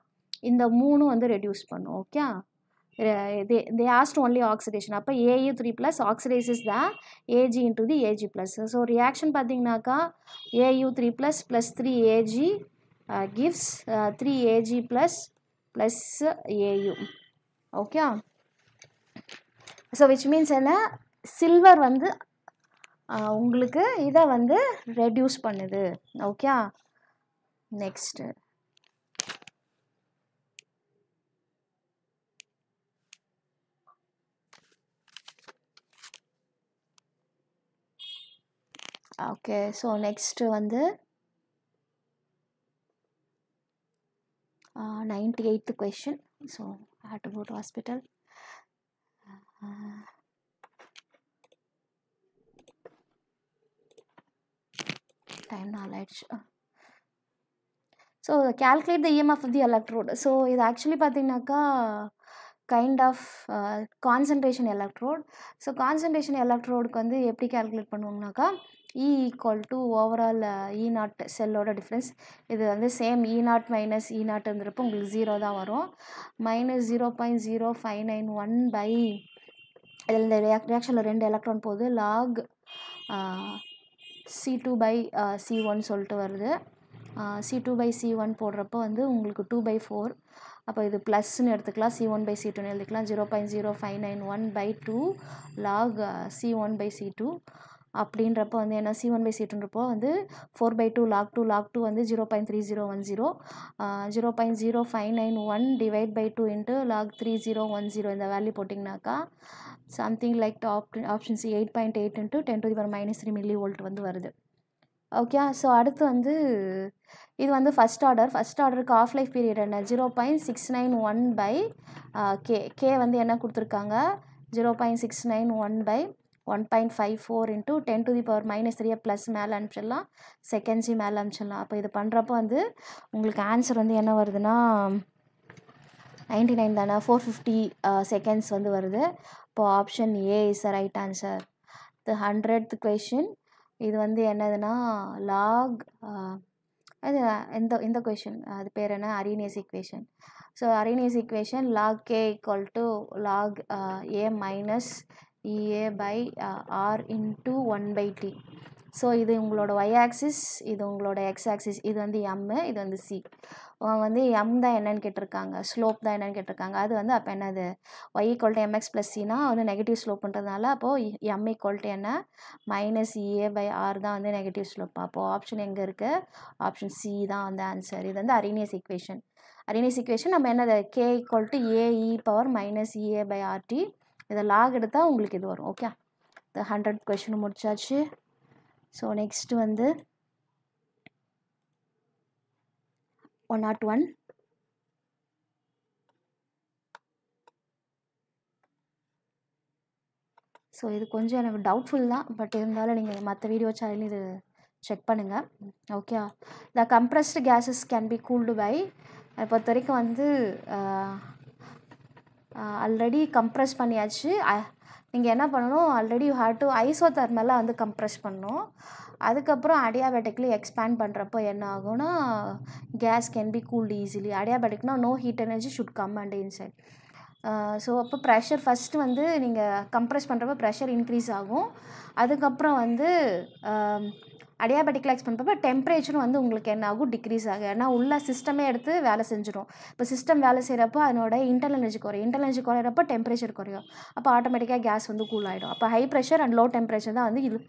இந்த 3 வந்து ரெடியூஸ் பண்ணும். Okay, they asked only oxidation. அப்போ AU3+ oxidizes the AG into the AG+. So reaction பார்த்தீங்கன்னாக்கா AU3+ + 3AG gives 3AG plus AU. Okay, so which means என்ன, சில்வர் வந்து உங்களுக்கு இதை வந்து ரெடியூஸ் பண்ணுது. Okay, next okay so next வந்து 98th question. So I had to go to hospital. Time knowledge. So calculate the EMF of the electrode. So இது actually பார்த்தீங்கன்னாக்கா kind of concentration electrode. So concentration electrodeக்கு வந்து எப்படி calculate பண்ணுவாங்கனாக்கா E equal to overall E naught செல்லோட டிஃப்ரென்ஸ். இது வந்து same E naught minus E naught இருந்திருப்போ உங்களுக்கு 0 தான் வரும். மைனஸ் 0.0591 பை இதில் இந்த ரியாக்ஷனில் 2 எலக்ட்ரான் போகுது லாக் C2 பை C1 சொல்லிட்டு வருது. C2 by C1 போடுறப்போ வந்து உங்களுக்கு 2/4. அப்போ இது ப்ளஸ்ன்னு எடுத்துக்கலாம். C1 by C2 எழுதிக்கலாம். 0.0591 by 2 log C1 by C2 அப்படின்றப்போ வந்து என்ன C1 by C2ன்றப்போ வந்து 4/2 log 2 வந்து 0.3010. 0.0591 divide by 2 into log 3010 இந்த வேல்யூ போட்டிங்கனாக்கா something like option C 8.8 into 10⁻³ millivolt வந்து வருது. ஓகே ஸோ அடுத்து வந்து இது வந்து ஃபஸ்ட் ஆர்டருக்கு ஆஃப் லைஃப் பீரியட் என்ன 0.691 பை கே வந்து என்ன கொடுத்துருக்காங்க 0.691 பை 1.54 into 10⁻³ ப்ளஸ் மேலே அனுப்பிச்சிடலாம் செகண்ட்ஸி மேலே அனுப்பிச்சிடலாம். அப்போ இது பண்ணுறப்போ வந்து உங்களுக்கு ஆன்சர் வந்து என்ன வருதுன்னா 99 தானே 450 செகண்ட்ஸ் வந்து வருது. இப்போ option A is the right answer. The 100th question இது வந்து என்னதுன்னா லாக் அது இந்த கொஷின் அது பேர் என்ன Arrhenius equation. So Arrhenius equation log K equal to log A minus EA by R into 1/t. ஸோ இது உங்களோட ஒய் ஆக்சிஸ் இது உங்களோட எக்ஸ் ஆக்சிஸ் இது வந்து எம்மு இது வந்து சி. வந்து எம் தான் என்னன்னு கேட்டிருக்காங்க ஸ்லோப் தான் என்னன்னு கேட்டிருக்காங்க. அது வந்து அப்போ என்னது Y equal to MX plus சினா வந்து நெகட்டிவ் ஸ்லோப்புன்றதுனால அப்போது எம் ஈக்குவல் டு என்ன மைனஸ் இஏ பை ஆர் தான் வந்து நெகட்டிவ் ஸ்லோப். அப்போது ஆப்ஷன் எங்கே இருக்குது ஆப்ஷன் சி தான் வந்து ஆன்சர். இது வந்து அரினியஸ் ஈக்குவேஷன். அரினியஸ் ஈக்குவேஷன் நம்ம என்னது K equal to AE power minus EA by RT இதை லாக் எடுத்தால் உங்களுக்கு இது வரும். ஓகே இந்த 100th question முடிச்சாச்சு. ஸோ நெக்ஸ்ட் வந்து 101. ஸோ இது கொஞ்சம் எனக்கு டவுட்ஃபுல் தான் பட் இருந்தாலும் நீங்கள் மற்ற வீடியோ சேனல் இது செக் பண்ணுங்கள். Okay the compressed gases can be cooled by அதை பொறுத்த வரைக்கும் வந்து ஆல்ரெடி கம்ப்ரெஸ் பண்ணியாச்சு. நீங்கள் என்ன பண்ணணும் ஆல்ரெடி யூ ஹேவ் டு ஐசோதர்மலாக வந்து கம்ப்ரெஸ் பண்ணணும். அதுக்கப்புறம் அடியாபேட்டிக்லி எக்ஸ்பேண்ட் பண்ணுறப்போ என்ன ஆகும்னா gas can be cooled easily. அடியாபேட்டிக்னா no heat energy should come and inside. So அப்போ ப்ரெஷர் ஃபஸ்ட்டு வந்து நீங்கள் கம்ப்ரெஸ் பண்ணுறப்போ ப்ரெஷர் இன்க்ரீஸ் ஆகும். அதுக்கப்புறம் வந்து அடியாபேட்டிக்கில் எக்ஸ்பேண்ட் பண்ணுறப்போ டெம்பரேச்சரும் வந்து உங்களுக்கு என்ன ஆகும் டிக்ரீஸ் ஆகும். ஏன்னா உள்ள சிஸ்டமே எடுத்து வேலை செஞ்சிடும். இப்போ சிஸ்டம் வேலை செய்கிறப்போ அதனோட இன்டர்னல் எனர்ஜி குறையும். இன்டர்னல் எனர்ஜி குறையிறப்போ டெம்பரேச்சர் குறையும். அப்போ ஆட்டோமேட்டிக்காக கேஸ் வந்து கூல் ஆகிடும். அப்போ high pressure and low temperature தான் வந்து இது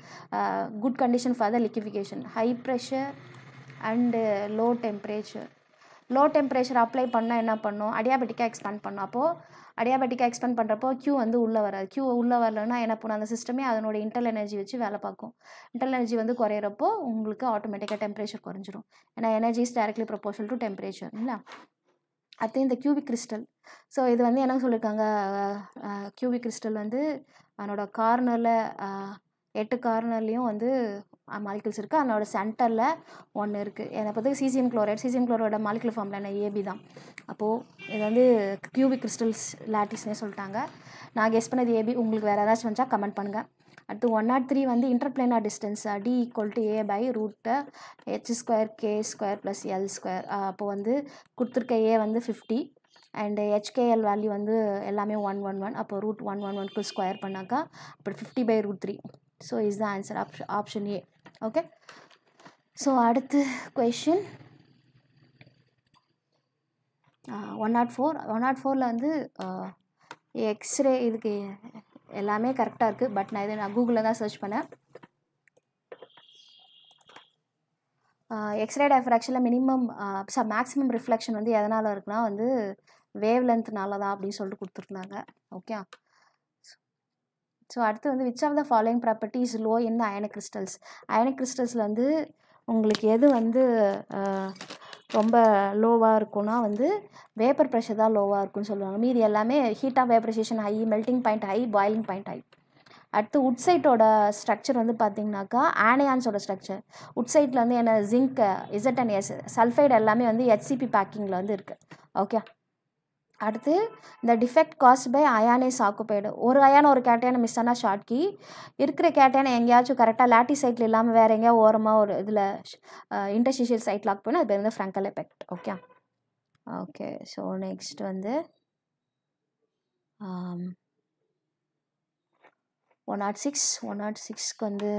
good condition for the liquefaction. High pressure and low temperature. Low temperature apply பண்ணால் என்ன பண்ணும் அடியாபேட்டிக்காக எக்ஸ்பேண்ட் பண்ணும். அப்போது அடியாபேட்டிக்காக எக்ஸ்பேண்ட் பண்ணுறப்போ க்யூ வந்து உள்ளே வராது. க்யூ உள்ளே வரலன்னா என்ன பண்ணும் அந்த சிஸ்டமே அதனோட இன்டர்னல் எனர்ஜி வச்சு வேலை பார்க்கும். இன்டர்னல் எனர்ஜி வந்து குறையிறப்போ உங்களுக்கு ஆட்டோமேட்டிக்காக டெம்பரேச்சர் குறைஞ்சிரும். ஏன்னா energy is directly proportional to temperature இல்லை. அடுத்து இந்த கியூபிக் கிறிஸ்டல். ஸோ இது வந்து என்ன சொல்லியிருக்காங்க கியூபிக் கிறிஸ்டல் வந்து அதனோட கார்னரில் 8 கார்னர்லேயும் வந்து மாலிகுல்ஸ் இருக்குது. அதனோட சென்டரில் ஒன்று இருக்குது. என்னை பார்த்து சீசியம் குளோரைடோட மாலிகுலர் ஃபார்மில் என்ன ஏபி தான். அப்போது இது வந்து கியூபிக் கிறிஸ்டல்ஸ் லாட்டிஸ்னே சொல்லிட்டாங்க. நான் கெஸ் பண்ணது ஏபி. உங்களுக்கு வேறு ஏதாச்சும் வந்துச்சா கமெண்ட் பண்ணுங்கள். அடுத்து 103 வந்து interplanar distance d equal to a by root h² k² plus L². அப்போது வந்து கொடுத்துருக்க ஏ வந்து 50 அண்டு ஹெச்கேஎல் வேல்யூ வந்து எல்லாமே 111. அப்போ ரூட் 111க்கு ஸ்கொயர் பண்ணாக்கா அப்படி 50/√3. So is the answer option A. Okay so அடுத்து கொஷின் 104 வந்து எக்ஸ்ரே இதுக்கு எல்லாமே கரெக்டாக இருக்குது. பட் நான் கூகுளில் தான் சர்ச் பண்ணேன். எக்ஸ்ரே டைஃப்ராக்ஷனில் மேக்ஸிமம் ரிஃப்ளெக்ஷன் வந்து எதனால் இருக்குன்னா வந்து வேவ் லென்த்னால தான் அப்படின்னு சொல்லிட்டு கொடுத்துருந்தாங்க. ஓகே ஸோ அடுத்து வந்து which of the following property is low in the ionic crystals. Ionic கிறிஸ்டல்ஸில் வந்து உங்களுக்கு எது வந்து ரொம்ப லோவாக இருக்குன்னா வந்து வேப்பர் ப்ரெஷர் தான் லோவாக இருக்குன்னு சொல்லுவாங்க. மீதி எல்லாமே heat of vaporization high, melting point high, boiling point high. அடுத்து உட்சைட்டோட ஸ்ட்ரக்சர் வந்து பார்த்திங்கனாக்கா ஆனியான்ஸோட ஸ்ட்ரக்சர். உட்சைட்டில் வந்து என்ன ஜிங்க், ZnS, சல்ஃபைடு எல்லாமே வந்து HCP பேக்கிங்கில் வந்து இருக்குது. ஓகே. அடுத்து இந்த டிஃபெக்ட் காஸ்ட் பை அயானைஸ் ஆக்குபைடு. ஒரு அயான ஒரு கேட்டையான மிஸ் ஆனால் ஷார்ட் கீ, இருக்கிற கேட்டையான எங்கேயாச்சும் கரெக்டாக லாட்டி சைட்டில் இல்லாமல் வேறு எங்கேயா ஓரமாக ஒரு இதில் இன்டர்ஸ்டிஷியல் சைட் லாக் போனால் அது பேர் வந்து Frenkel effect. Okay. Okay. So next வந்து 106க்கு வந்து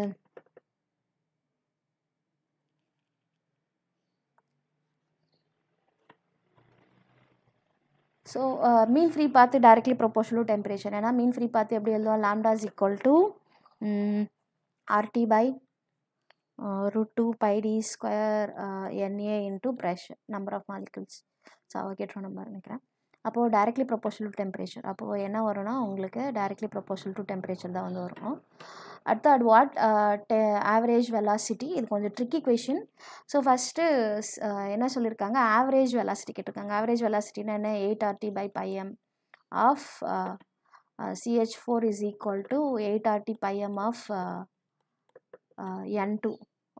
so mean free path directly proportional to temperature. ஏன்னா மீன் ஃப்ரீ பார்த்து எப்படி எழுதுவோம், lambda is equal to RT by √2 πd square NA into pressure, number of molecules. So கேட்டோம் நம்பர் நினைக்கிறேன். அப்போது டைரக்ட்லி ப்ரொபோர்ஷனல் டு டெம்பரேச்சர். அப்போது என்ன வரும்னா உங்களுக்கு டைரக்ட்லி ப்ரொபோர்ஷனல் டு டெம்பரேச்சர் தான் வந்து வரும். அடுத்து அட் வாட் ஆவரேஜ் வெலாசிட்டி. இது கொஞ்சம் ட்ரிக்கி கொஷின். ஸோ ஃபஸ்ட்டு என்ன சொல்லியிருக்காங்க, ஆவரேஜ் வெலாசிட்டி கேட்டிருக்காங்க. ஆவரேஜ் வெலாசிட்டினா என்ன, 8RT by πm of CH4 is equal to 8RT πm of N2.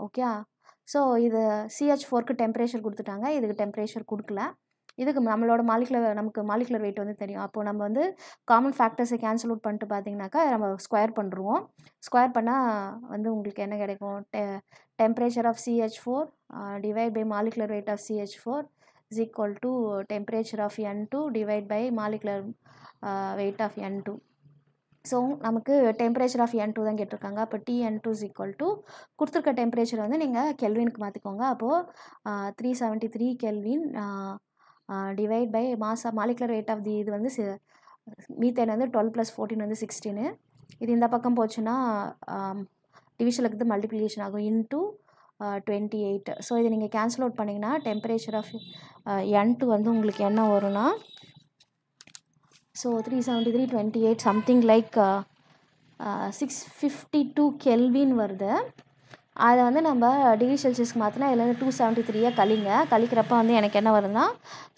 Okay. So இது CH4க்கு டெம்பரேச்சர் கொடுத்துட்டாங்க, இதுக்கு டெம்பரேச்சர் கொடுக்கல. இதுக்கு நம்மளோட நமக்கு மாலிகுலர் வெயிட் வந்து தெரியும். அப்போது நம்ம வந்து காமன் ஃபேக்டர்ஸை கேன்சல் அவுட் பண்ணிட்டு பார்த்தீங்கன்னாக்கா நம்ம ஸ்கொயர் பண்ணுறோம். ஸ்கொயர் பண்ணால் வந்து உங்களுக்கு என்ன கிடைக்கும், temperature of CH4 divide by molecular weight of CH4 is equal to temperature of N2 divide by molecular weight of N2. So நமக்கு டெம்பரேச்சர் ஆஃப் N2 தான் கேட்டிருக்காங்க. அப்போ TN2 இஸ் ஈக்குவல் டு கொடுத்துருக்க டெம்பரேச்சர் வந்து நீங்கள் கெல்வினுக்கு மாற்றிக்கோங்க. அப்போது 373 kelvin divide by molecular weight of the இது வந்து மீத்தேன் வந்து 12 + 14 வந்து 16. இது இந்த பக்கம் போச்சுன்னா டிவிஷனுக்கு இது மல்டிப்ளிகேஷன் ஆகும் இன்ட்டு 28. ஸோ இதை நீங்கள் கேன்சல் அவுட் பண்ணிங்கன்னா டெம்பரேச்சர் ஆஃப் N2 வந்து உங்களுக்கு என்ன வரும்னா, ஸோ 373 28 சம்திங் லைக் 652 கெல்வின் வருது. அதை வந்து நம்ம டிகிரி செல்சியஸ்க்கு மாற்றினா இதுலேருந்து 273 கழிக்கிறப்ப வந்து எனக்கு என்ன வருதுன்னா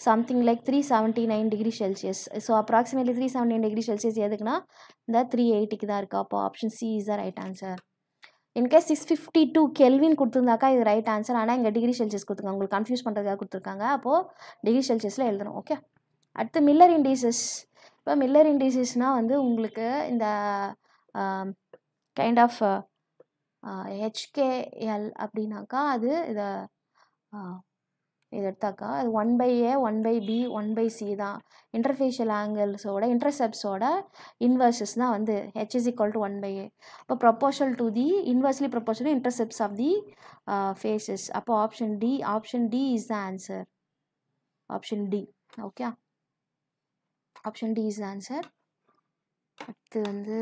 something like 379 degree Celsius. So approximately 379 degree Celsius எதுக்குன்னா இந்த 380க்கு தான் இருக்குது. அப்போ option C is the right answer. In case 652 Kelvin கொடுத்துருந்தாக்கா இது ரைட் ஆன்சர். ஆனால் இங்கே டிகிரி செல்சியஸ் கொடுத்துருக்காங்க, உங்களுக்கு கன்ஃபியூஸ் பண்ணுறதுக்காக கொடுத்துருக்காங்க. அப்போது டிகிரி செல்சியஸில் எழுதணும். ஓகே. அடுத்து மில்லர் இண்டீசஸ். இப்போ மில்லர் இண்டீசஸ்னால் வந்து உங்களுக்கு இந்த கைண்ட் ஆஃப் HKL அப்படின்னாக்கா அது இதை எடுத்தாக்கா அது 1/A 1/B 1/C தான். இன்டர்ஃபேஷியல் ஆங்கிள்ஸோட இன்டர்செப்ட்ஸோட இன்வர்சஸ் தான் வந்து H is equal to 1/A. இப்போ proportional to the inversely proportional intercepts of the faces. அப்போ option D is the answer. Option D. Okay. Option D is the answer. அடுத்து வந்து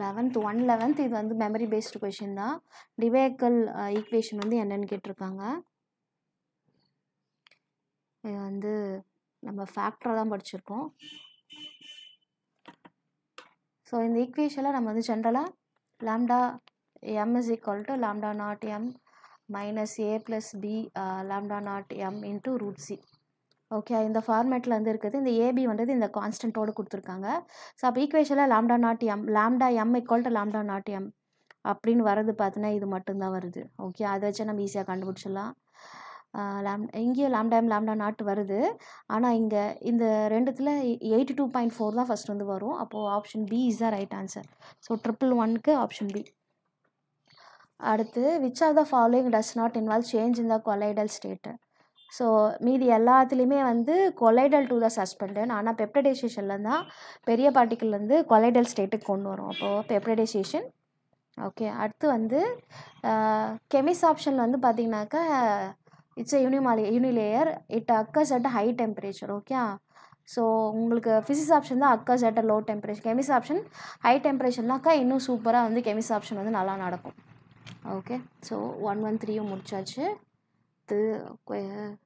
11th இது வந்து மெமரி பேஸ்டு கொஷின் தான். டிவேக்கல் ஈக்குவேஷன் வந்து என்னன்னு கேட்டிருக்காங்க. இது வந்து நம்ம ஃபேக்டராக தான் படிச்சிருக்கோம். ஸோ இந்த ஈக்குவேஷனில் நம்ம வந்து ஜென்ரலாக lambda m is equal to lambda naught m minus A + B lambda naught m into √C. Okay. இந்த ஃபார்மேட்டில் வந்து இருக்குது. இந்த AB வந்து இந்த கான்ஸ்டன்ட்டோடு கொடுத்துருக்காங்க. ஸோ அப்போ ஈக்குவேஷனில் lambda m equal to lambda naught m அப்படின்னு வரது பார்த்தீங்கன்னா இது மட்டும்தான் வருது. ஓகே. அதை வச்சு நம்ம ஈஸியாக கண்டுபிடிச்சிடலாம். இங்கேயும் லாம்டா நாட் வருது. ஆனால் இங்கே இந்த ரெண்டுத்தில் 82.4 தான் ஃபஸ்ட் வந்து வரும். அப்போது option B is the right answer. So 111க்கு ஆப்ஷன் B. அடுத்து which of the following does not involve change in the colloidal state. ஸோ மீதி எல்லாத்துலேயுமே வந்து கொலைடல் டு த சஸ்பெண்டட். ஆனால் பெப்டைடைசேஷனில் தான் பெரிய பார்ட்டிக்கல்லேருந்து கொலைடல் ஸ்டேட்டுக்கு கொண்டு வரும். அப்போது பெப்டைடைசேஷன். ஓகே. அடுத்து வந்து கெமிஸ் ஆப்ஷனில் வந்து பார்த்திங்கனாக்கா it's unilayer it occurs at high temperature. Okay. So உங்களுக்கு ஃபிசிக்ஸ் ஆப்ஷன் தான் occurs at low temperature. Chemisorption high டெம்பரேச்சர்னாக்கா இன்னும் சூப்பராக வந்து கெமிஸ் ஆப்ஷன் வந்து நல்லா நடக்கும். ஓகே. ஸோ 113 முடிச்சாச்சு. அடுத்து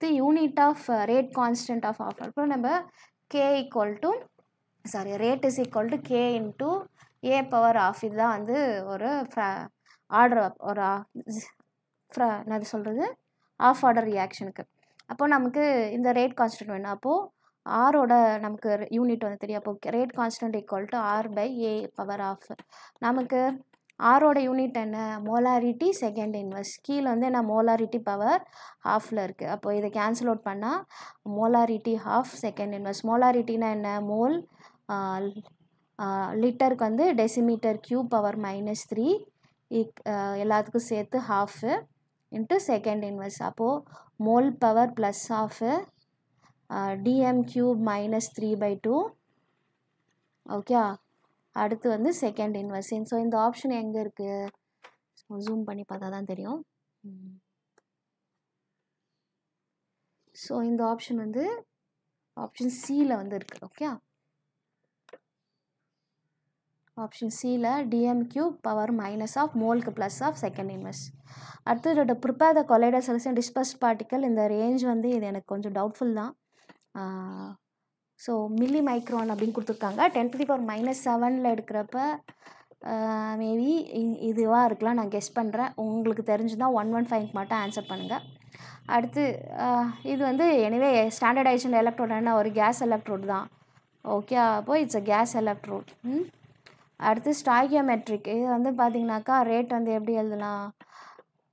the unit of rate constant of half. அப்புறம் நம்ம k equal to rate is equal to k into a power half. இதுதான் வந்து ஒரு ஆர்டர் ஒரு என்னது சொல்கிறது ஆஃப் ஆர்டர் ரியாக்ஷனுக்கு. அப்போது நமக்கு இந்த ரேட் கான்ஸ்டன்ட் வேணும். அப்போது ஆரோட நமக்கு யூனிட் வந்து தெரியும். அப்போ rate constant equal to R by A power of. நமக்கு ஆரோட யூனிட் என்ன மோலாரிட்டி செகண்ட் இன்வர்ஸ். கீழே வந்து என்ன மோலாரிட்டி பவர் ஹாஃபில் இருக்குது. அப்போ இதை கேன்சல் அவுட் பண்ணால் மோலாரிட்டி ஹாஃப் செகண்ட் இன்வர்ஸ். மோலாரிட்டினா என்ன மோல் லிட்டருக்கு வந்து டெசிமீட்டர் கியூப் பவர் -3 எல்லாத்துக்கும் சேர்த்து ஹாஃபு இன்ட்டு செகண்ட் இன்வர்ஸ். அப்போது mole power plus half dm cube -3/2. Okay, அடுத்து வந்து செகண்ட் இன்வர்ஸ். ஸோ இந்த ஆப்ஷன் எங்கே இருக்குது ஜூம் பண்ணி பார்த்தா தான் தெரியும். ஸோ இந்த ஆப்ஷன் வந்து ஆப்ஷன் சியில் வந்து இருக்குது. ஓகே, ஆப்ஷன் சியில் dm cube power minus of மோலுக்கு ப்ளஸ் ஆஃப் செகண்ட் இன்வர்ஸ். அடுத்து prepare the colloidal solution dispersed particle. இந்த ரேஞ்ச் வந்து இது எனக்கு கொஞ்சம் டவுட்ஃபுல் தான். ஸோ மில்லி மைக்ரான் அப்படின்னு கொடுத்துருக்காங்க. 10⁻⁻7 எடுக்கிறப்ப மேபி இதுவாக இருக்கலாம், நான் கெஸ் பண்ணுறேன். உங்களுக்கு தெரிஞ்சுதான் 115 மட்டும் ஆன்சர் பண்ணுங்கள். அடுத்து இது வந்து எனிவே ஸ்டாண்டர்டைசேஷன் எலக்ட்ரோடுனா ஒரு கேஸ் எலக்ட்ரோடு தான். ஓகே, அப்போது இட்ஸ் அ கேஸ் எலக்ட்ரோட். அடுத்து ஸ்டாய்கியோமெட்ரிக். இது வந்து பார்த்திங்கனாக்கா ரேட் வந்து எப்படி எழுதலாம்.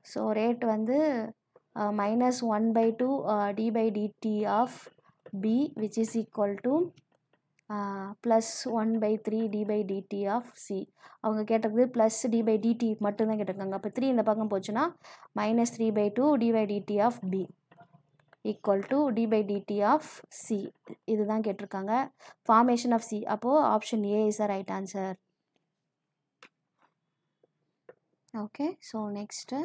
ஸோ ரேட் வந்து -1/2 d/dt ஆஃப் B which is equal to +1/3 d/dt of C. அவங்க கேட்டது ப்ளஸ் d/dt மட்டும்தான் கேட்டிருக்காங்க. அப்போ 3 இந்த பக்கம் போச்சுன்னா -3/2 d/dt of B equal to d/dt of C. இதுதான் கேட்டிருக்காங்க. Formation of C. அப்போது option A is the right answer. Okay, so next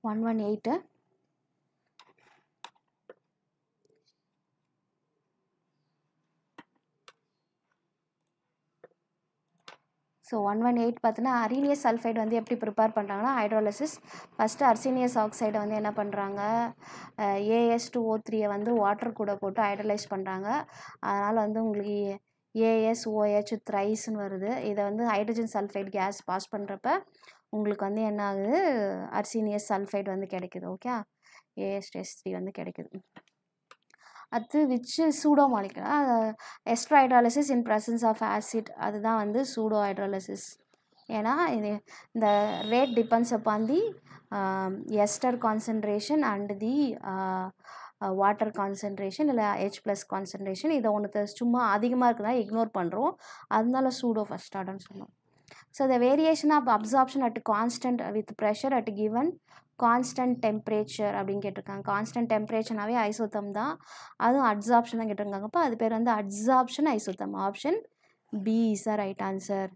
118. So 118 பார்த்தீங்கன்னா அரினியஸ் சல்ஃபைடு வந்து எப்படி ப்ரிப்பேர் பண்ணுறாங்கன்னா ஹைட்ரோலிசிஸ். ஃபஸ்ட்டு அர்சீனியஸ் ஆக்சைடை வந்து என்ன பண்ணுறாங்க AS2O3 வந்து வாட்டர் கூட போட்டு ஹைட்ரலைஸ் பண்ணுறாங்க. அதனால் வந்து உங்களுக்கு ASOH த்ரைஸ்ன்னு வருது. இதை வந்து ஹைட்ரஜன் சல்ஃபைடு கேஸ் பாஸ் பண்ணுறப்ப உங்களுக்கு வந்து என்ன ஆகுது அர்சீனியஸ் சல்ஃபைடு வந்து கிடைக்குது. ஓகே, AS3 வந்து கிடைக்குது. அடுத்து which pseudo molecular ester hydrolysis in presence of acid. அதுதான் வந்து சூடோ ஹைட்ராலிசிஸ். ஏன்னா இது இந்த rate depends upon the ester concentration and the water concentration இல்லை H+ கான்சன்ட்ரேஷன். இதை ஒன்று சும்மா அதிகமாக இருக்குன்னா இக்னோர் பண்ணுறோம், அதனால சூடோ ஃபஸ்ட் ஆர்டர்னு சொன்னோம். So the variation of absorption at constant with pressure at given constant temperature அப்படின்னு கேட்டிருக்காங்க. கான்ஸ்டன்ட் டெம்பரேச்சர்னாவே ஐசோத்தம் தான், அதுவும் அப்சார்ப்ஷன் தான் கேட்டிருக்காங்க. அப்போ அது பேர் வந்து absorption isotherm. Option B is the right answer.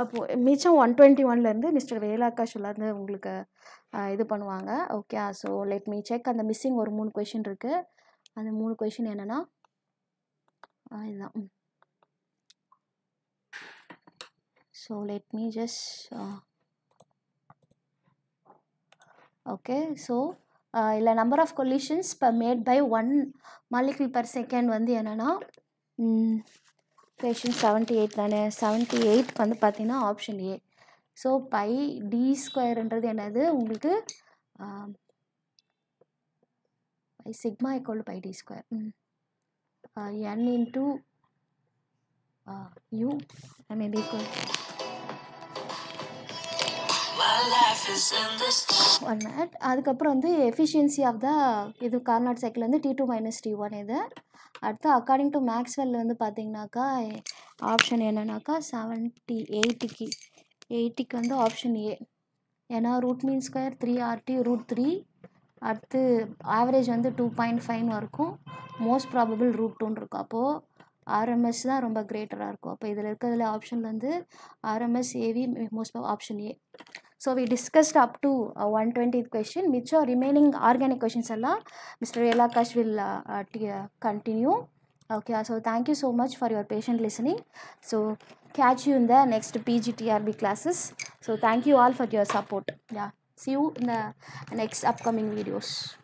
அப்போது மிச்சம் 121லேருந்து மிஸ்டர் வேலாக்காஷ்லேருந்து உங்களுக்கு இது பண்ணுவாங்க. Okay, so let me check. அந்த மிஸ்ஸிங் ஒரு 3 கொஷின் இருக்குது. அந்த 3 கொஷின் என்னென்னா இதுதான். So let me just okay, so இல்லை number of collisions made by 1 molecule per second வந்து என்னென்னா கொஷின் 78 தானே. 78 வந்து பார்த்தீங்கன்னா ஆப்ஷன் ஏ. ஸோ πd² என்னது உங்களுக்கு sigma equal to πd². n into u maybe equal 1 minute. அதுக்கப்புறம் வந்து எஃபிஷியன்சி ஆஃப் த இது கார்னாட் சைக்கிள் வந்து T2 - T1 இது. அடுத்து அக்கார்டிங் டு மேக்ஸ்வெல் வந்து பார்த்தீங்கன்னாக்கா ஆப்ஷன் என்னன்னாக்கா 78க்கு வந்து ஆப்ஷன் ஏ. ஏன்னா √mean ஸ்கொயர் 3RT √3. அடுத்து ஆவரேஜ் வந்து 2.5 இருக்கும். மோஸ்ட் ப்ராபபிள் √2 இருக்கும். அப்போது RMS தான் ரொம்ப கிரேட்டராக இருக்கும். அப்போ இதில் இருக்கிறதுல ஆப்ஷன் வந்து RMS AV most option A. So we discussed up to 120th question. மிச்சம் ரிமைனிங் ஆர்கானிக் கொஷின்ஸ் எல்லாம் மிஸ்டர் வேலாக்காஷ் will continue. Okay, so thank you so much for your patient listening. So catch you in the next PGTRB classes. So thank you all for your support. Yeah, see you in the next upcoming videos.